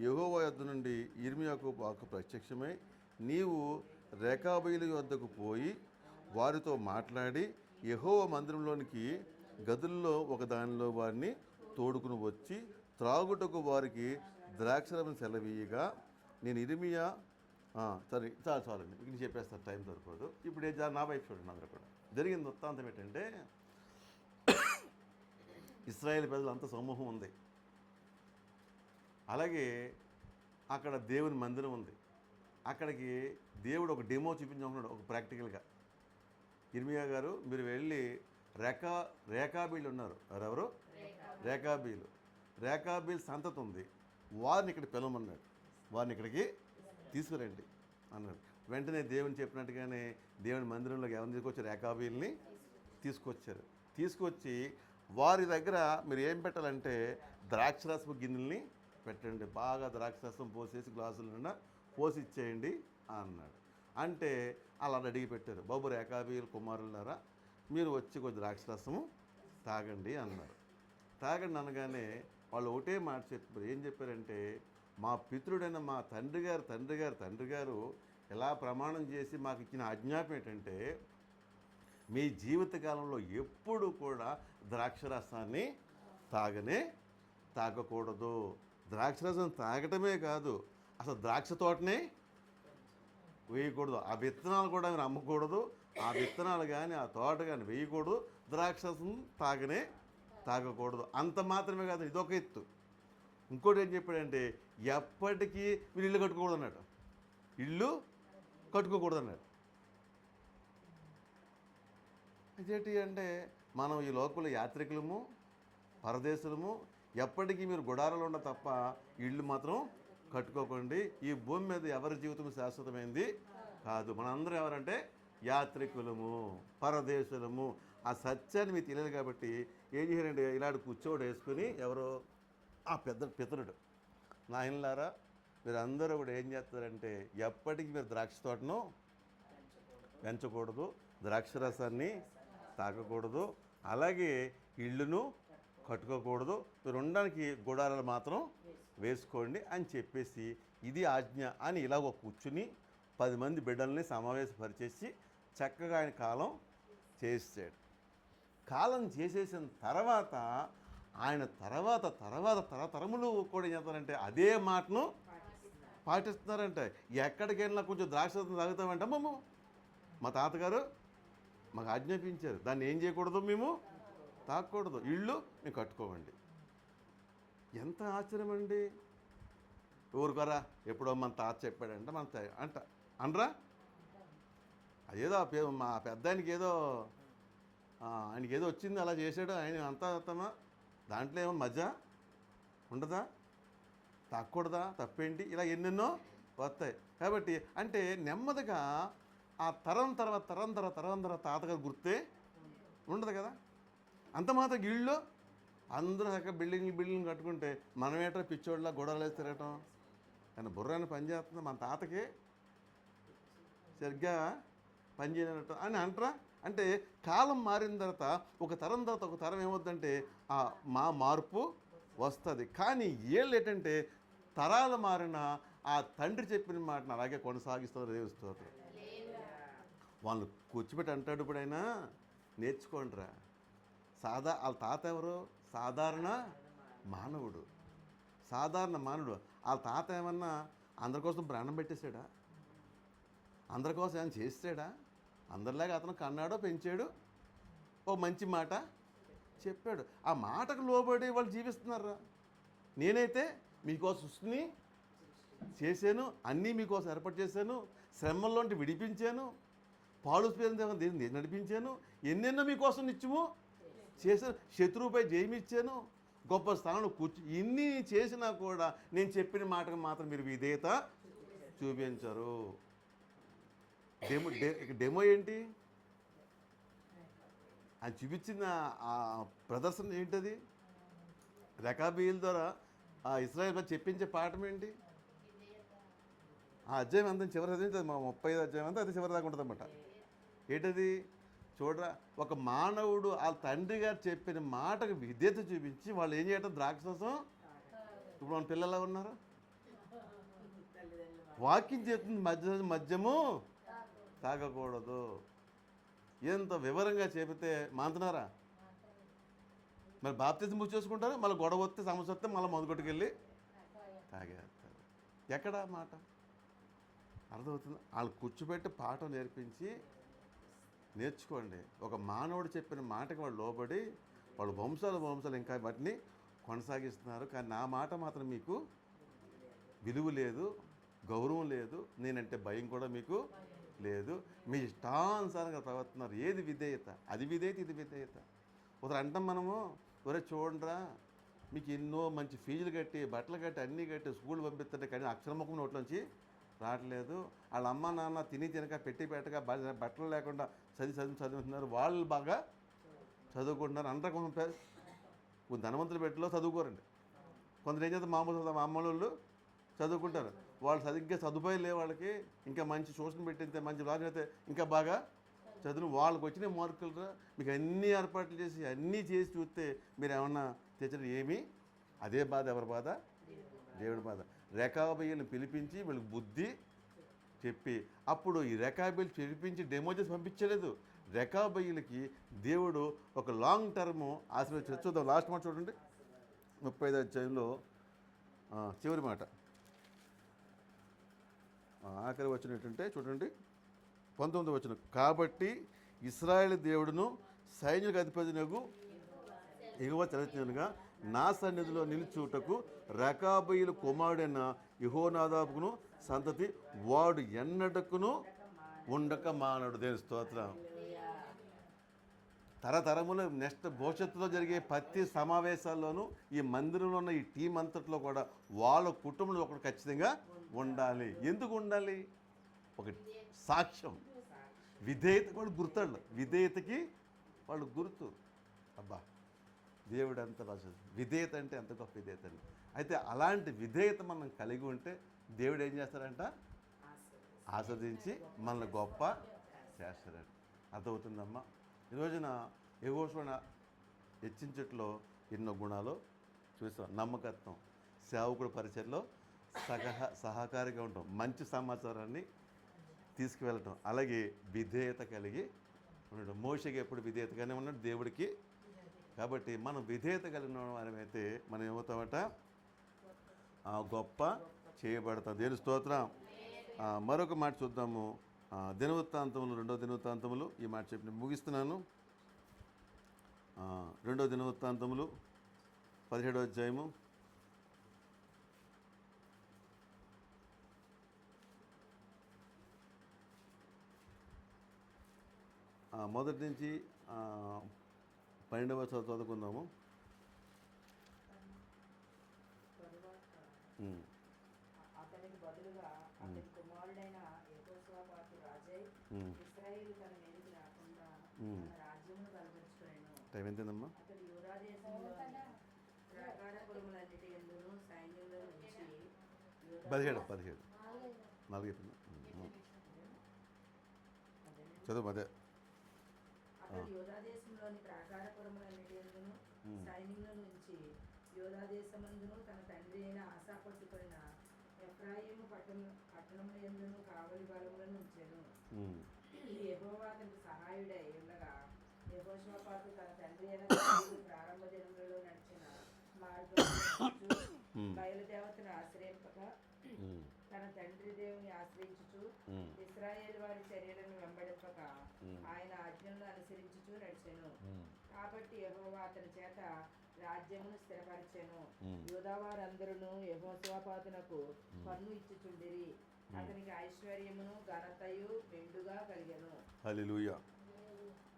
యెహోవా యొద్ద నుండి ఇర్మీయాకు వాక్కు ప్రత్యక్షమై, నీవు రేకాబీయుల యొద్దకు పోయి వారితో మాట్లాడి యెహోవా మందిరంలోనికి గదుల్లో ఒక దానిలో వారిని తోడుకుని వచ్చి త్రాగుటకు వారికి ద్రాక్షరసం సెలవీయగా నేను ఇర్మీయా సరే చాలండి, ఇది చెప్పేస్తాను, టైం సరిపోదు. ఇప్పుడు నా వైపు చూడండి, అందరూ కూడా జరిగింది వృత్తాంతం ఏంటంటే ఇశ్రాయేల్ ప్రజలు అంత సమూహం ఉంది. అలాగే అక్కడ దేవుని మందిరం ఉంది. అక్కడికి దేవుడు ఒక డెమో చూపించుకున్నాడు, ఒక ప్రాక్టికల్గా. ఇర్మియా గారు మీరు వెళ్ళి రేకాబీలు ఉన్నారు, ఎవరెవరు? రేకాబీలు సంతతి ఉంది, వారిని ఇక్కడ పిలవమన్నాడు, వారిని ఇక్కడికి తీసుకురండి అన్నాడు. వెంటనే దేవుని చెప్పినట్టుగానే దేవుని మందిరంలోకి ఎవరిని తీసుకొచ్చారు? రేకాబీల్ని తీసుకొచ్చారు. తీసుకొచ్చి వారి దగ్గర మీరు ఏం పెట్టాలంటే ద్రాక్షరసపు గిన్నెల్ని పెట్టండి, బాగా ద్రాక్షరసం పోసేసి గ్లాసుల నిండా పోసి ఇచ్చేయండి అన్నాడు. అంటే అలా అడిగి పెట్టారు. బాబు రేకాబీలు కుమారులారా, మీరు వచ్చి కొద్ది ద్రాక్షరసము తాగండి అన్నారు. తాగండి అనగానే వాళ్ళు ఒకటే మాట చెప్పారు. ఏం చెప్పారంటే, మా పితృడైన మా తండ్రి గారు ఎలా ప్రమాణం చేసి మాకు ఇచ్చిన ఆజ్ఞాపం ఏంటంటే, మీ జీవితకాలంలో ఎప్పుడు కూడా ద్రాక్షరసాన్ని తాగకూడదు. ద్రాక్షరసం తాగటమే కాదు, అసలు ద్రాక్ష తోటనే వేయకూడదు, ఆ విత్తనాలు కూడా మీరు అమ్మకూడదు, ఆ విత్తనాలు కానీ ఆ తోట కానీ వేయకూడదు, ద్రాక్షరసం తాగకూడదు. అంత మాత్రమే కాదు, ఇదొక ఎత్తు. ఇంకోటి ఏం చెప్పాడంటే, ఎప్పటికీ మీరు ఇల్లు కట్టుకోకూడదు అన్నాడు. ఇల్లు కట్టుకోకూడదు అన్నాడు. ఇదేంటి అంటే, మనం ఈ లోకంలో యాత్రికులము, పరదేశులము, ఎప్పటికీ మీరు గుడారాలు ఉండ తప్ప ఇళ్ళు మాత్రం కట్టుకోకండి. ఈ భూమి మీద ఎవరి జీవితం శాశ్వతమైంది కాదు. మనందరం ఎవరంటే యాత్రికులము, పరదేశులము. ఆ సత్యాన్ని మీకు తెలియదు కాబట్టి ఏం చేయాలంటే, ఇలాంటి కూర్చోడు వేసుకుని ఎవరో ఆ పితరుడు, నాయనలారా మీరు అందరూ కూడా ఏం చేస్తారంటే, ఎప్పటికీ మీరు ద్రాక్ష తోటను పెంచకూడదు, ద్రాక్షరసాన్ని తాగకూడదు, అలాగే ఇళ్ళును కట్టుకోకూడదు, మీరు ఉండడానికి గుడారాలు మాత్రం వేసుకోండి అని చెప్పేసి ఇది ఆజ్ఞ అని ఇలాగ కూర్చుని 10 మంది బిడ్డల్ని సమావేశపరిచేసి చక్కగా ఆయన కాలం చేసాడు. కాలం చేసేసిన తర్వాత ఆయన తర్వాత తరతరములు కూడా ఏం చేస్తారంటే అదే మాటను పాటిస్తున్నారంటే. ఎక్కడికి వెళ్ళినా కొంచెం ద్రాక్షరసం తాగుతామంటే, అమ్మమ్మ మా తాతగారు మాకు ఆజ్ఞాపించారు, దాన్ని ఏం చేయకూడదు, మేము తాగకూడదు, ఇళ్ళు మేము కట్టుకోవండి. ఎంత ఆశ్చర్యం అండి. ఊరుకోరా, ఎప్పుడో మన తాత చెప్పాడంటే అనరా. అదేదో మా పెద్ద ఆయనకి ఏదో ఆయనకి ఏదో వచ్చింది అలా చేశాడు, ఆయన అంతమా దాంట్లో ఏమో మజా ఉండదా, తాగకూడదా, తప్పేంటి, ఇలా ఎన్నెన్నో వస్తాయి. కాబట్టి అంటే నెమ్మదిగా ఆ తరం తర్వాత తాతగారు గుర్తే ఉండదు కదా. అంత మాత్రం ఇళ్ళు అందరూ చక్కగా బిల్డింగ్ కట్టుకుంటే మనం ఏంటో పిచ్చోళ్ళ గొడవలు వేసి తిరగటం. కానీ బుర్రాన్ని పని చేస్తుంది, మన తాతకి సరిగ్గా పని చేయనట్టు అని అంటారా. అంటే కాలం మారిన తర్వాత ఒక తరం ఏమవుతుందంటే మార్పు వస్తుంది. కానీ వీళ్ళు ఏంటంటే తరాలు మారిన ఆ తండ్రి చెప్పిన మాటను అలాగే కొనసాగిస్తారు. దేవుస్తారు వాళ్ళు కూర్చోబెట్టి అంటాడు, ఇప్పుడైనా నేర్చుకోండిరా. వాళ్ళ తాత ఎవరు? సాధారణ మానవుడు. వాళ్ళ తాత ఏమన్నా అందరి కోసం ప్రాణం పెట్టేశాడా? అందరి కోసం ఏమైనా చేసాడా? అందరిలాగా అతను కన్నాడో పెంచాడు, ఓ మంచి మాట చెప్పాడు. ఆ మాటకు లోబడి వాళ్ళు జీవిస్తున్నారా. నేనైతే మీకోసం సృష్టిని చేశాను, అన్నీ మీకోసం ఏర్పాటు చేశాను, శ్రమల్లోంటి విడిపించాను, పాలు దేవుని నడిపించాను, ఎన్నెన్నో మీకోసం నిత్యము చేశాను, శత్రువుపై జయమిచ్చాను, గొప్ప స్థానంలో ఇన్ని చేసినా కూడా నేను చెప్పిన మాటకు మాత్రం మీరు విధేయత చూపించరు. డెమో ఏంటి? ఆయన చూపించిన ఆ ప్రదర్శన ఏంటది? రెకాబీల ద్వారా ఆ ఇశ్రాయేల్ చెప్పించే పాఠం ఏంటి? ఆ అధ్యాయం అంతా చివరి అధ్యాయం, మా 35 అధ్యాయం అంతా అది చివరి దాకా ఉంటుంది అన్నమాట. ఏంటది? చూడరా, ఒక మానవుడు వాళ్ళ తండ్రి గారు చెప్పిన మాటకు విధేయత చూపించి వాళ్ళు ఏం చేయటం? ద్రాక్షరసం. ఇప్పుడు మన పిల్లలు ఉన్నారు, వాక్యం చెప్తుంది మద్యము తాగకూడదు. ఎంత వివరంగా చెబితే మాంతున్నారా? మరి బాప్తిజం చేసుకుంటారు, మళ్ళీ గొడవ వస్తే సమస్య వస్తే మళ్ళీ మొదలుకొట్టుకెళ్ళి తాగేస్తారు. ఎక్కడ మాట అర్థమవుతుంది? వాళ్ళు కూర్చోబెట్టి పాఠం నేర్పించి నేర్చుకోండి. ఒక మానవుడు చెప్పిన మాటకి వాళ్ళు లోబడి వాళ్ళు వంశాలు ఇంకా వాటిని కొనసాగిస్తున్నారు. కానీ నా మాట మాత్రం మీకు విలువ లేదు, గౌరవం లేదు, నేనంటే భయం కూడా మీకు లేదు. మీ ఇష్టానుసారంగా ప్రవర్తున్నారు. ఏది విధేయత? అది విధేయత, ఇది విధేయత. ఒకరు అంటాం మనము, ఒరే చూడరా మీకు ఎన్నో మంచి ఫీజులు కట్టి బట్టలు కట్టి అన్నీ కట్టి స్కూల్ పంపిస్తుంటే కానీ అక్షరముఖం నోట్లోంచి రావట్లేదు. వాళ్ళ అమ్మ నాన్న తినక పెట్టి పెట్టక బట్టలు లేకుండా చదువుతున్నారు. వాళ్ళు బాగా చదువుకుంటున్నారు. అందరూ కొంచెం ధనవంతుల పెట్టిలో చదువుకోరండి. కొందరు ఏం చేస్తారు, మామూలు వాళ్ళు చదువుకుంటారు. వాళ్ళు సరిగ్గా సదుపాయం లేవు వాళ్ళకి. ఇంకా మంచి ట్యూషన్ పెట్టితే మంచి రాజు అయితే ఇంకా బాగా చదువు. వాళ్ళకి వచ్చిన మార్కులు మీకు అన్నీ ఏర్పాట్లు చేసి అన్నీ చేసి చూస్తే మీరు ఏమన్నా తెచ్చడం ఏమీ. అదే బాధ. ఎవరి బాధ? దేవుడి బాధ. రేఖాబయ్యలను పిలిపించి వీళ్ళకి బుద్ధి చెప్పి, అప్పుడు ఈ రేఖాబయ్యలు పిలిపించి డెమో చేసి పంపించలేదు. రేఖాబయ్యలకి దేవుడు ఒక లాంగ్ టర్మ్ ఆశీర్వదించాడు. చూద్దాం లాస్ట్ మాట చూడండి, 35వ అధ్యాయంలో చివరి మాట, ఆఖరి వచనం ఏంటంటే చూడండి 19వ వచనం. కాబట్టి ఇశ్రాయేలు దేవుడును సైన్యులకు అధిపతినగు యెహోవా సెలవిచ్చినగా నా సన్నిధిలో నిలుచుటకు రేఖాబీయుల కుమారుడైన యెహోనాదాబుకును సంతతి వాడు ఎన్నడకును ఉండక మానడు. దేని స్తోత్రం. తరతరములు నెక్స్ట్ భవిష్యత్తులో జరిగే ప్రతి సమావేశాల్లోనూ ఈ మందిరంలో ఉన్న ఈ టీం అంతట్లో కూడా వాళ్ళ కుటుంబంలో ఒకటి ఖచ్చితంగా ఉండాలి. ఎందుకు ఉండాలి? ఒక సాక్ష్యం. విధేయత కూడా గుర్తాడు. విధేయతకి వాళ్ళు గుర్తు. అబ్బా దేవుడు ఎంత రాజు. విధేయత అంటే ఎంత గొప్ప విధేయత అండి. అయితే అలాంటి విధేయత మనం కలిగి ఉంటే దేవుడు ఏం చేస్తారంట? ఆస్వాదించి మనల్ని గొప్ప చేస్తారండి. అర్థమవుతుందమ్మా? ఈ రోజున యెహోషువను హెచ్చించట్లో ఎన్నో గుణాలు చూస్తాం. నమ్మకత్వం, సేవకుడు పరిచయంలో సహకారిగా ఉండటం, మంచి సమాచారాన్ని తీసుకువెళ్ళటం, అలాగే విధేయత కలిగి ఉండడం. మోషేకి ఎప్పుడు విధేయతగానే ఉన్నాడు దేవుడికి. కాబట్టి మనం విధేయత కలిగిన వారమైతే మనం ఏమవుతామట? గొప్ప చేయబడతాం. దేవుని స్తోత్రం. మరొక మాట చూద్దాము. దినవృత్తాంతములు 2వ దినవృత్తాంతములు, ఈ మాట చెప్పి ముగిస్తున్నాను. 2వ దినవృత్తాంతములు 17వ అధ్యాయము మొదటి నుంచి 12వ చదువుకుందాము. అతనికి బదులుగా అతని కుమారుడైన యెహోషాపాతు రాజై ఇశ్రాయేలు తన మీదకి రాకుండా తన రాజ్యమును బలపరుచుకొనెను. టైం ఎంతేందమ్మా? అతడు యూదా దేశంలోని ప్రాకారపురములన్నిటి యందును సైన్యంలో నుంచి 17 4 చదువు. అదే అతడు యోధా దేశంలోని ప్రాకారపురములన్నిటి యందును సైన్యంలో నుంచి యోధా దేశమందును తన తండ్రి అయిన ఆసా పట్టుకొనిన ఎఫ్రాయిము పట్టణముల యందును కావలి బలములను ఉంచెను. యెహోవా అతనికి సహాయుడై ఉండగా యెహోషాపాతు తన తండ్రి అయిన దావీదు ప్రారంభ దినములలో నడిచిన మార్గమును బయలుదేవతను ఆశ్రయింపక తన తండ్రి దేవుని ఆశ్రయించుచు ఇశ్రాయేలు వారి చర్యలను వెంబడింపక ఆయన ఆజ్ఞలను అనుసరించుచు నడిచెను. కాబట్టి యెహోవా అతని చేత రాజ్యమును స్థిరపరిచెను. యూదా వారందరూ యెహోషాపాతునకు పన్ను ఇచ్చుచుండిరి. అతనికి ఐశ్వర్యమును ఘనతయు మెండుగా కలిగెను. హల్లెలూయా.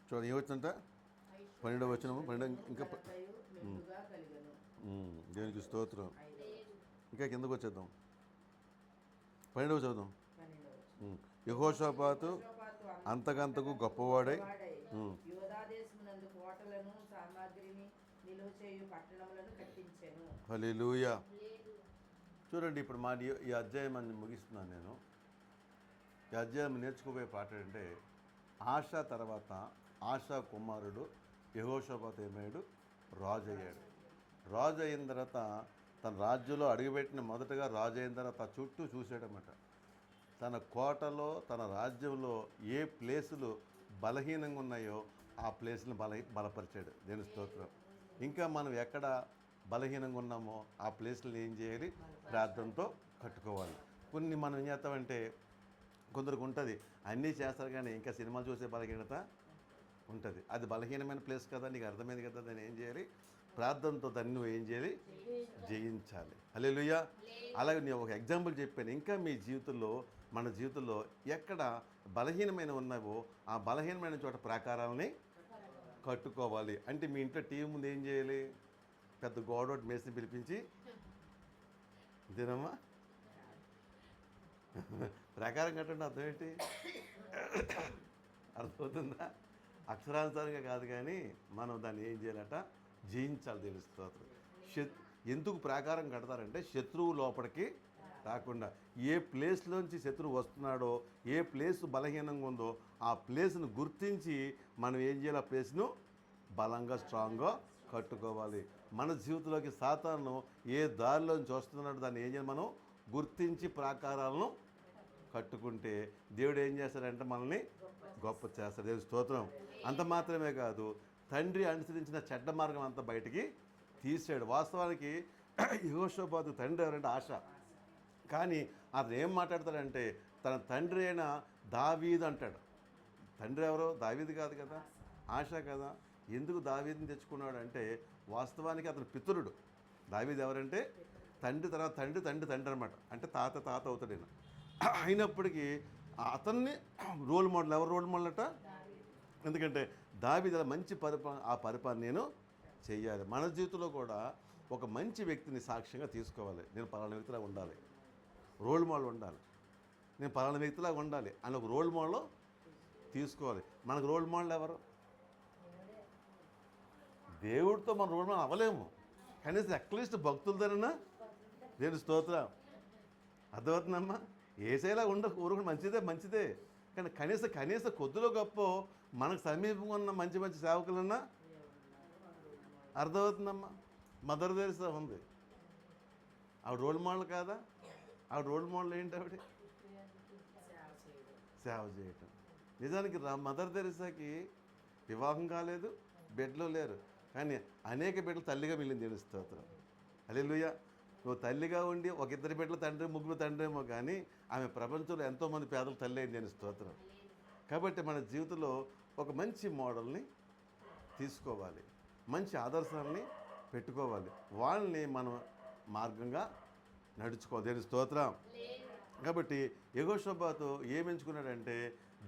చూడండి ఏమొచ్చిందంట? 12వ వచనము. ఇంకా మెండుగా కలిగెను. దేవునికి స్తోత్రం. ఇంకా కిందకు వచ్చేద్దాం. 12వ చదువు. యెహోషాపాతు అంతకంతకు గొప్పవాడై యూదా దేశమునందు కోటలను సామాగ్రిని నిలువ చేయు పట్టణములను కట్టించెను. హల్లెలూయా. చూడండి ఇప్పుడు ఈ అధ్యాయం అని ముగిస్తున్నాను నేను. ఈ అధ్యాయం నేర్చుకోబోయే పాట అంటే ఆశా తర్వాత ఆశా కుమారుడు యెహోషాపాతు ఏమయ్యాడు? రాజు అయ్యాడు. రాజు అయిన తర్వాత తన రాజ్యంలో అడుగుపెట్టిన మొదటగా రాజు అయిన తర్వాత చుట్టూ చూసాడన్నమాట. తన కోటలో తన రాజ్యంలో ఏ ప్లేసులు బలహీనంగా ఉన్నాయో ఆ ప్లేస్ని బలపరిచాడు. దేని స్తోత్రం. ఇంకా మనం ఎక్కడ బలహీనంగా ఉన్నామో ఆ ప్లేస్లను ఏం చేయాలి? ప్రార్థనతో కట్టుకోవాలి. కొన్ని మనం ఏం చేస్తామంటే కొందరికి ఉంటుంది, అన్నీ చేస్తారు కానీ ఇంకా సినిమాలు చూసే బలహీనత ఉంటుంది. అది బలహీనమైన ప్లేస్ కదా, నీకు అర్థమైంది కదా, దాన్ని ఏం చేయాలి? ప్రార్థనతో దాన్ని నువ్వు ఏం చేయాలి? జయించాలి. హల్లెలూయా. అలాగే నేను ఒక ఎగ్జాంపుల్ చెప్పాను. ఇంకా మీ జీవితంలో, మన జీవితంలో ఎక్కడ బలహీనమైన ఉన్నావో ఆ బలహీనమైన చోట ప్రాకారాలని కట్టుకోవాలి. అంటే మీ ఇంట్లో టీవీ ముందు ఏం చేయాలి? పెద్ద గోడోటి మేస్త్రిని పిలిపించి, అంతేనమ్మా, ప్రాకారం కట్టండి. అర్థం ఏంటి? అర్థమవుతుందా? అక్షరానుసారంగా కాదు, కానీ మనం దాన్ని ఏం చేయాలట? జయించాలి. తెలుస్తుంది. ఎందుకు ప్రాకారం కడతారంటే శత్రువు లోపలికి రాకుండా, ఏ ప్లేస్లోంచి శత్రువు వస్తున్నాడో, ఏ ప్లేస్ బలహీనంగా ఉందో ఆ ప్లేస్ను గుర్తించి మనం ఏం చేయాలి? ఆ ప్లేస్ను బలంగా, స్ట్రాంగ్గా కట్టుకోవాలి. మన జీవితంలోకి సాతాను ఏ దారిలోంచి వస్తున్నాడో దాన్ని ఏం చేయాలి? మనం గుర్తించి ప్రాకారాలను కట్టుకుంటే దేవుడు ఏం చేస్తాడంటే మనల్ని గొప్ప చేస్తాడు. దేవుని స్తోత్రం. అంత మాత్రమే కాదు, తండ్రి అనుసరించిన చెడ్డ మార్గం అంతా బయటికి తీసాడు. వాస్తవానికి యెహోషాపాతు తండ్రి ఎవరంటే ఆశ. కానీ అతను ఏం మాట్లాడతాడంటే తన తండ్రి అయిన దావీదు అంటాడు. తండ్రి ఎవరో? దావీదు కాదు కదా, ఆశ కదా. ఎందుకు దావీదుని తెచ్చుకున్నాడు అంటే వాస్తవానికి అతను పితరుడు. దావీదు ఎవరంటే తండ్రి తర్వాత తండ్రి తండ్రి తండ్రి అనమాట. అంటే తాత తాత అవుతాడు ఈయన. అయినప్పటికీ అతన్ని రోల్ మోడల్. ఎవరు రోల్ మోడల్ అట? ఎందుకంటే దావీదు మంచి ఆ పరిపాలన నేను చెయ్యాలి. మన జీవితంలో కూడా ఒక మంచి వ్యక్తిని సాక్ష్యంగా తీసుకోవాలి. నేను పలానా వ్యక్తిలా ఉండాలి, రోల్ మోడల్ ఉండాలి, నేను పలానా వ్యక్తిలాగా ఉండాలి అని ఒక రోల్ మోడల్ తీసుకోవాలి. మనకు రోల్ మోడల్ ఎవరు? దేవుడితో మన రోల్ మోడల్ అవ్వలేము, కనీసం అట్లీస్ట్ భక్తులదైనా. దేవుని స్తోత్రం. అర్థమవుతుందమ్మా? ఏసైలా ఊరుకు మంచిదే, కానీ కనీస కొద్దిలో గొప్ప మనకు సమీపంగా ఉన్న మంచి సేవకులన్నా. అర్థమవుతుందమ్మా? మదర్ తెరిసా ఉంది, ఆవిడ రోల్ మోడల్ కాదా? ఆవిడ రోల్ మోడల్ ఏంటి? ఆవిడ సేవ చేయటం. నిజానికి మదర్ తెరిసాకి వివాహం కాలేదు, బిడ్డలు లేరు, కానీ అనేక బిడ్డలు తల్లిగా మిగిలింది. దేవుని స్తోత్రం. హల్లెలూయా. నువ్వు తల్లిగా ఉండి ఒక ఇద్దరు బిడ్డలు తండ్రి, ముగ్గురు తండ్రి ఏమో, కానీ ఆమె ప్రపంచంలో ఎంతోమంది పేదలు తల్లి అయింది. దేవుని స్తోత్రం. కాబట్టి మన జీవితంలో ఒక మంచి మోడల్ని తీసుకోవాలి, మంచి ఆదర్శాలని పెట్టుకోవాలి, వాళ్ళని మనం మార్గంగా నడుచుకోవాలి. దేవుని స్తోత్రం. కాబట్టి యెహోషాపాతు ఏం ఎంచుకున్నాడంటే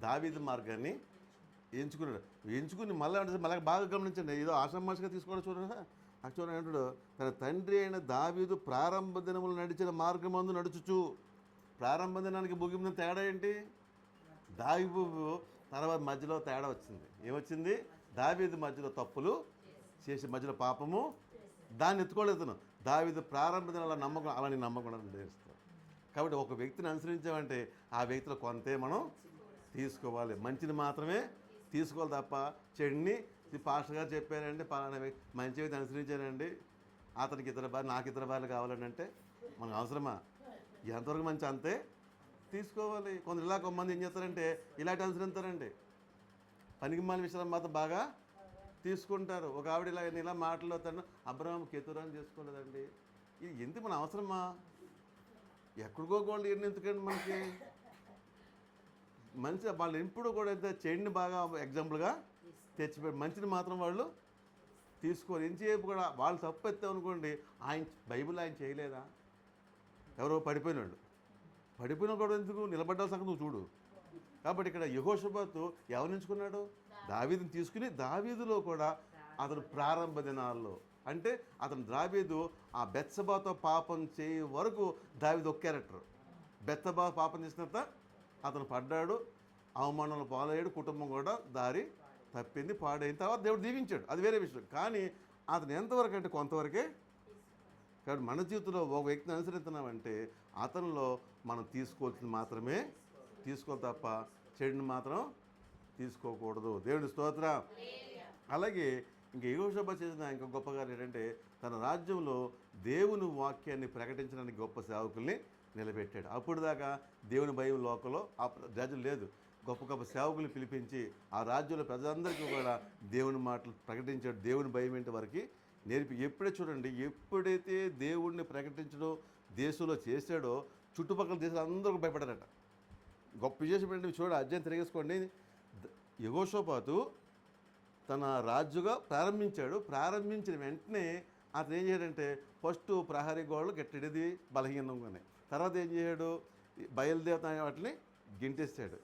దావీదు మార్గాన్ని ఎంచుకుని మళ్ళీ బాగా గమనించండి. ఏదో ఆషామాషిగా తీసుకోవడం చూడండి అంటాడు. తన తండ్రి అయిన దావీదు ప్రారంభ దినములు నడిచిన మార్గమందు నడుచుచు. ప్రారంభ దినానికి ముగింపు తేడా ఏంటి? దావీదు తర్వాత మధ్యలో తేడా వచ్చింది. ఏమొచ్చింది? దావీదు మధ్యలో తప్పులు చేసి మధ్యలో పాపము దాన్ని ఎత్తుకోలేదు. దావీదు ప్రారంభ దినాల నమ్మకం అలాని నమ్మకుండా చేస్తాం. కాబట్టి ఒక వ్యక్తిని అనుసరించామంటే ఆ వ్యక్తిలో కొంతే మనం తీసుకోవాలి, మంచిని మాత్రమే తీసుకోవాలి తప్ప చెడుని. పాస్టర్ గారు చెప్పారండి, పలానా మంచి వ్యక్తి అనుసరించారండి, అతనికి ఇతర భార్య, నాకు ఇతర భార్యలు కావాలని అంటే మనకు అవసరమా? ఎంతవరకు మంచి అంతే తీసుకోవాలి. కొందరు ఇలా కొంతమంది ఏం చేస్తారంటే ఇలాంటి అనుసరిస్తారండి, పనికి మాలిన విషయాలు మాత్రం బాగా తీసుకుంటారు. ఒక ఆవిడ ఇలా మాట్లాడుతాను, అబ్రహాం కెతురాని చేసుకోలేదండి. ఇది ఎందుకు మన అవసరమా? ఎక్కడికో గోల్డ్ ఎందుకండి మనకి? మంచి వాళ్ళు ఎప్పుడు కూడా అయితే చెడుని బాగా ఎగ్జాంపుల్గా తెచ్చిపెట్టి మంచిని మాత్రం వాళ్ళు తీసుకోరు. ఎంతసేపు కూడా వాళ్ళు తప్పు ఎత్తామనుకోండి, బైబిల్ ఆయన చేయలేదా? ఎవరో పడిపోయినాడు కూడా ఎందుకు నిలబడ్డ సంగతి నువ్వు చూడు. కాబట్టి ఇక్కడ యెహోషాపాతు ఎవరిని ఎంచుకున్నాడు? దావీదుని తీసుకుని, దావీదులో కూడా అతను ప్రారంభ దినాల్లో అంటే అతను దావీదు ఆ బెత్షెబాతో పాపం చేయ వరకు దావీదు ఒక క్యారెక్టర్. బెత్షెబా పాపం చేసిన తర్వాత అతను పడ్డాడు, అవమానాలు పాలయ్యాడు, కుటుంబం కూడా దారి తప్పింది, పాడైన తర్వాత దేవుడు దీవించాడు, అది వేరే విషయం. కానీ అతను ఎంతవరకు అంటే కొంతవరకే. కాబట్టి మన జీవితంలో ఒక వ్యక్తిని అనుసరిస్తున్నామంటే అతనిలో మనం తీసుకోవాల్సింది మాత్రమే తీసుకోవాలి తప్ప చెడుని మాత్రం తీసుకోకూడదు. దేవుని స్తోత్రం. అలాగే ఇంక యెహోషాపాతు చేసిన ఇంకా గొప్పగా ఏంటంటే తన రాజ్యంలో దేవుని వాక్యాన్ని ప్రకటించడానికి గొప్ప సేవకుల్ని నిలబెట్టాడు. అప్పుడు దాకా దేవుని భయం లోకంలో ఆ రాజ్యం లేదు. గొప్ప గొప్ప సేవకులు పిలిపించి ఆ రాజ్యంలో ప్రజలందరికీ కూడా దేవుని మాటలు ప్రకటించాడు. దేవుని భయం ఏంటి వారికి నేర్పి. ఎప్పుడైతే దేవుడిని ప్రకటించడం దేశంలో చేశాడో చుట్టుపక్కల దేశాలు అందరూ భయపడారట. గొప్ప విశేషం ఏంటి చూడ అధ్యాయం తిరిగేసుకోండి. యెహోషాపాతు తన రాజుగా ప్రారంభించిన వెంటనే అతను ఏం చేయడంటే ఫస్ట్ ప్రహరీ గోడలు గట్టిడిది బలహీనంగానే, తర్వాత ఏం చేశాడు, బయలుదేవత వాటిని గింటేస్తాడు.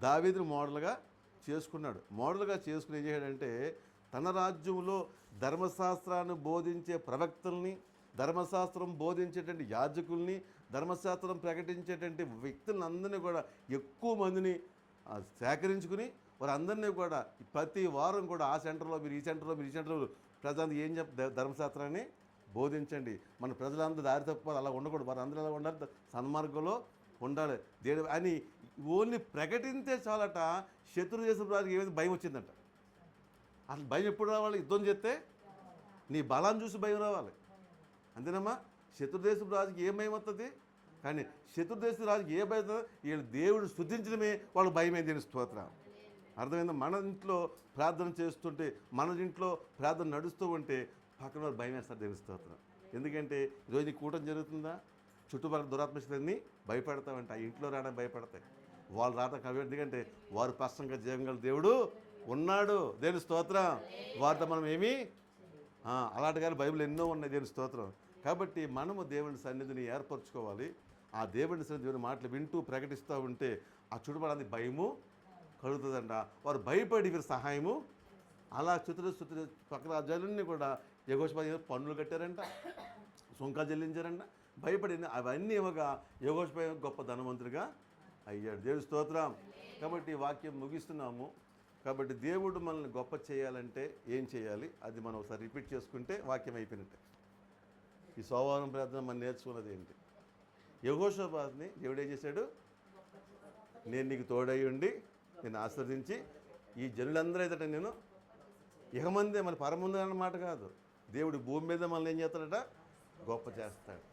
దావీదుని మోడల్గా చేసుకుని ఏం చేశాడంటే తన రాజ్యంలో ధర్మశాస్త్రాన్ని బోధించే ప్రవక్తల్ని, ధర్మశాస్త్రం బోధించేటువంటి యాజకుల్ని, ధర్మశాస్త్రం ప్రకటించేటువంటి వ్యక్తులను అందరినీ కూడా ఎక్కువ మందిని సేకరించుకుని వారందరినీ కూడా ప్రతి వారం కూడా ఆ సెంటర్లో మీరు ఈ సెంటర్లో ప్రజలందరూ ఏం ధర్మశాస్త్రాన్ని బోధించండి, మన ప్రజలందరూ దారి తప్పాలి, అలా ఉండకూడదు, వారందరూ అలా ఉండాలి, సన్మార్గంలో ఉండాలి దేవుడు అని ఓన్లీ ప్రకటించే చాలట. శత్రు దేశం రాజుకి ఏమైంది, భయం వచ్చిందంట. అసలు భయం ఎప్పుడు రావాలి, యుద్ధం చేస్తే నీ బలాన్ని చూసి భయం రావాలి, అంతేనమ్మా. శత్రుదేశం రాజుకి ఏం భయం వస్తుంది, కానీ శత్రుదేశం రాజుకి ఏ భయం వస్తుంది, వీళ్ళు దేవుడు స్తుతించడమే వాళ్ళకి భయమే. దేని స్తోత్రం, అర్థమైందా? మన ఇంట్లో ప్రార్థన చేస్తుంటే, మన ఇంట్లో ప్రార్థన నడుస్తూ ఉంటే పక్కన వాళ్ళు భయం వేస్తారు. దేని స్తోత్రం. ఎందుకంటే ఈరోజు ఈ కూటం జరుగుతుందా, చుట్టుపక్కల దురాత్మశక్తులన్నీ భయపడతామంట, ఆ ఇంట్లో రావడానికి భయపడతాయి, వాళ్ళు రావడానికి అవి. ఎందుకంటే వారు స్పష్టంగా జీవంగల దేవుడు ఉన్నాడు. దేని స్తోత్రం. వారితో మనం ఏమీ అలాంటి కానీ బైబిల్ ఎన్నో ఉన్నాయి. దేని స్తోత్రం. కాబట్టి మనము దేవుని సన్నిధిని ఏర్పరచుకోవాలి. ఆ దేవుని సన్నిధి దేవుని మాటలు వింటూ ప్రకటిస్తూ ఉంటే ఆ చుట్టుపక్కల భయము కలుగుతుందంట. వారు భయపడి వీరి సహాయము. అలా చుట్టూ పక్కన రాజ్యాలన్నీ కూడా యెహోషువ పన్నులు కట్టారంట, సుంకాలు చెల్లించారంట, భయపడి అవన్నీ ఇవ్వగా యెహోషువ గొప్ప ధనవంతుడిగా అయ్యాడు. దేవుడి స్తోత్రం. కాబట్టి వాక్యం ముగిస్తున్నాము. కాబట్టి దేవుడు మనల్ని గొప్ప చేయాలంటే ఏం చేయాలి, అది మనం ఒకసారి రిపీట్ చేసుకుంటే వాక్యం అయిపోయినట్టే. ఈ సోమవారం ప్రార్థన మనం నేర్చుకున్నది ఏంటి, యెహోషువని దేవుడు ఏం చేశాడు, నేను నీకు తోడై ఉండి నేను ఆశీర్వదించి ఈ జనులందరూ అయితే నేను ఇహమందే మన పరముందు అన్నమాట కాదు, దేవుడు భూమి మీద మనల్ని ఏం చేస్తాడట, గొప్ప చేస్తాడు.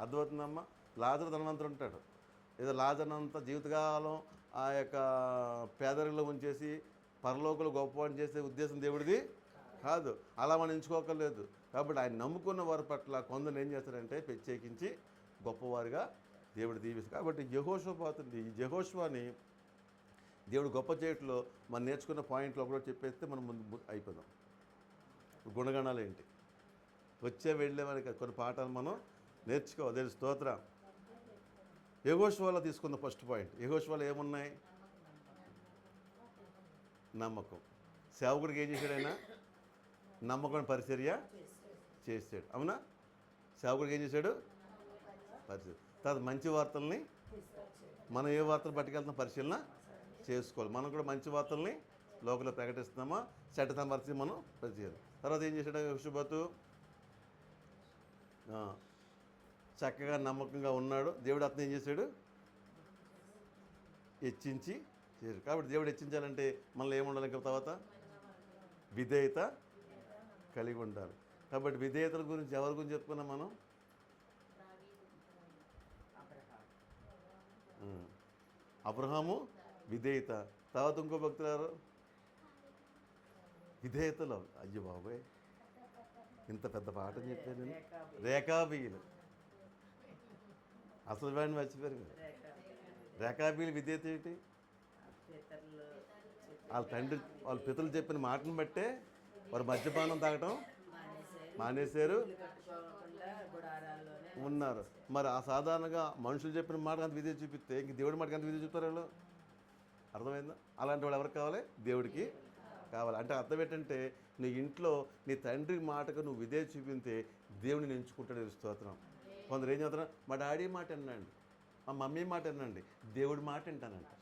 అర్థమవుతుందమ్మా. లాజరు ధనవంతుడు ఉంటాడు, ఏదో లాజర్నంతా జీవితకాలం ఆ యొక్క పేదరిలో ఉంచేసి పరలోకులు గొప్పవాడిని చేసే ఉద్దేశం దేవుడిది కాదు. అలా మనం ఎంచుకోకర్లేదు. కాబట్టి ఆయన నమ్ముకున్న వారి పట్ల కొందరు ఏం చేస్తారంటే ప్రత్యేకించి గొప్పవారిగా దేవుడు దీవిస్తాడు. కాబట్టి యెహోషువని ఈ యెహోషువని దేవుడు గొప్ప చేయట్లో మనం నేర్చుకున్న పాయింట్లు ఒకటి చెప్పేస్తే మనం ముందు అయిపోదాం. గుణగణాలు ఏంటి, వచ్చే వెళ్ళే వారికి కొన్ని పాఠాలు మనం నేర్చుకోవాలి. దేవుడి స్తోత్రం. యెహోషువలో తీసుకున్న ఫస్ట్ పాయింట్, యెహోషువలో ఏమున్నాయి, నమ్మకం. సేవకుడికి ఏం చేశాడు ఆయన, నమ్మకం పరిచర్య చేశాడు. అవునా, సేవకుడికి ఏం చేశాడు, పరిచర్య. తర్వాత మంచి వార్తల్ని మనం ఏ వార్తలు పట్టుకెళ్తున్నా పరిశీలన చేసుకోవాలి. మనం కూడా మంచి వార్తల్ని లోకంలో ప్రకటిస్తున్నామా, చెడ్డతనం పరిస్థితి మనం పరిచయాలి. తర్వాత ఏం చేశాడు యెహోషువతు, చక్కగా నమ్మకంగా ఉన్నాడు. దేవుడు అతను ఏం చేశాడు, హెచ్చించి చేశాడు. కాబట్టి దేవుడు హెచ్చించాలంటే మనలో ఏముండాలి, ఇంకా తర్వాత విధేయత కలిగి ఉండాలి. కాబట్టి విధేయతల గురించి ఎవరి గురించి చెప్పుకున్నాం మనం, అబ్రహాము విధేయత. తర్వాత ఇంకో భక్తులారు విధేయతలో, అయ్యో బాబాయ్ ఇంత పెద్ద పాఠం చెప్పాను నేను, రేఖాబీలు. అసలు వాడిని మర్చిపోయారు కదా, రేఖాబీలు విధేయత ఏంటి, వాళ్ళ తండ్రి వాళ్ళ పితలు చెప్పిన మాటను బట్టే వారు మద్యపానం తాగటం మానేశారు, ఉన్నారు. మరి ఆ సాధారణంగా మనుషులు చెప్పిన మాట అంత విధేయత చూపిస్తే ఇంక దేవుడి మాటకి అంత విధేయత చూపుతారు వాళ్ళు. అర్థమైందా? అలాంటి వాళ్ళు ఎవరికి కావాలి, దేవుడికి కావాలి. అంటే అర్థం ఏంటంటే నీ ఇంట్లో నీ తండ్రి మాటకు నువ్వు విధేయత చూపితే దేవుడిని ఎంచుకుంటాడు. స్తోత్రం. కొందరు ఏం చేస్తారు, మా డాడీ మాట వినండి, మా మమ్మీ మాట వినండి, దేవుడి మాట వింటానంట.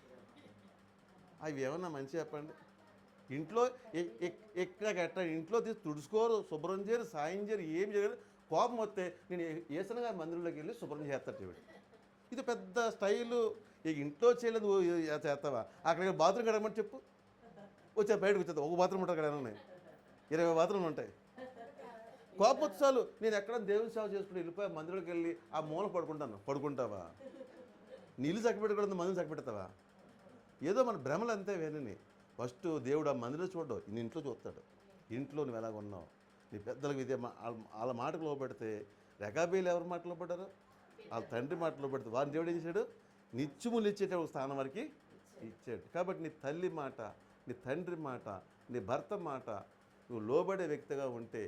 అవి ఏమన్నా మంచి చెప్పండి. ఇంట్లో ఎక్కడ ఇంట్లో తీసి తుడుచుకోరు, శుభ్రం చేయరు, సాయం చేయరు, ఏం చేయరు. కోపం వస్తే నేను ఏసన గారి మందిరంలోకి వెళ్ళి శుభ్రం చేస్తాడు దేవుడు. ఇది పెద్ద స్టైలు. ఇక ఇంట్లో చేయలేదు చేస్తావా, అక్కడికి బాత్రూమ్ కడగమని చెప్పు, వచ్చా బయటకు వచ్చేది. ఒక బాత్రూమ్ ఉంటుంది అక్కడ, ఉన్నాయి 20 బాత్రూమ్లు ఉంటాయి. కోపొత్సాలు నేను ఎక్కడ దేవుని సేవ చేసుకుని వెళ్ళిపోయి మందిరంలోకి వెళ్ళి ఆ మూల పడుకుంటావా, నీళ్ళు చక్కబెట్టకూడదు, మందులు చక్కబెడతావా? ఏదో మన భ్రమలు అంతే. వేనని ఫస్ట్ దేవుడు ఆ మందిలో చూడడు, నీ ఇంట్లో చూస్తాడు. ఇంట్లో నువ్వు ఎలాగ ఉన్నావు, నీ పెద్దలకు ఇదే వాళ్ళ మాటకు లోపెడితే. రెకాబీలు ఎవరి మాటలో పడ్డారు, వాళ్ళ తండ్రి మాటలో పెడితే వారిని దేవుడు ఏం చేశాడు, నిత్యములు ఇచ్చేట ఒక స్థానం వరకు ఇచ్చాడు. కాబట్టి నీ తల్లి మాట, నీ తండ్రి మాట, నీ భర్త మాట నువ్వు లోబడే వ్యక్తిగా ఉంటే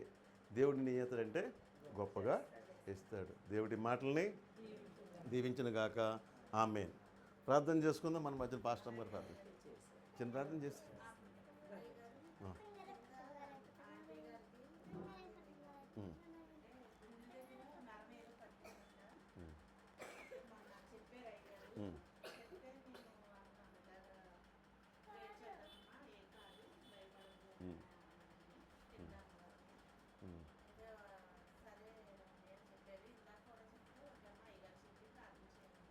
దేవుడు నీ ఏతాడంటే గొప్పగా ఇస్తాడు. దేవుడి మాటల్ని దీవించిన గాక. ఆమేన్. ప్రార్థన చేసుకుందాం. మన మధ్యలో పాస్టర్ గారు ప్రార్థన చిన్న ప్రార్థన చేసి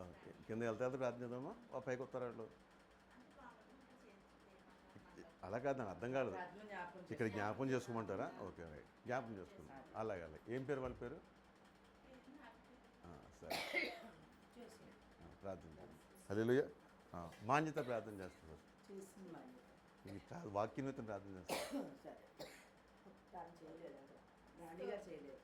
ఓకే, కింద వెళ్తే ప్రార్థన చేద్దామా? పైకి వస్తారా వాళ్ళు? అలా కాదు, నాకు అర్థం కాలేదు. ప్రార్థన జ్ఞాపకం ఇక్కడ జ్ఞాపకం చేసుకోమంటారా? ఓకే, రైట్, జ్ఞాపకం చేసుకుందాం. అలాగే అలాగే. ఏం పేరు వాళ్ళ పేరు? సరే, ప్రార్థన చేద్దాం. హల్లెలూయా. మాన్యత ప్రార్థన చేస్తున్నారు. ఇది కాదు, వాక్యం ప్రార్థన చేస్తారు. సరే, తాను చేయలేదు, రాణిగారు చేయలేదు.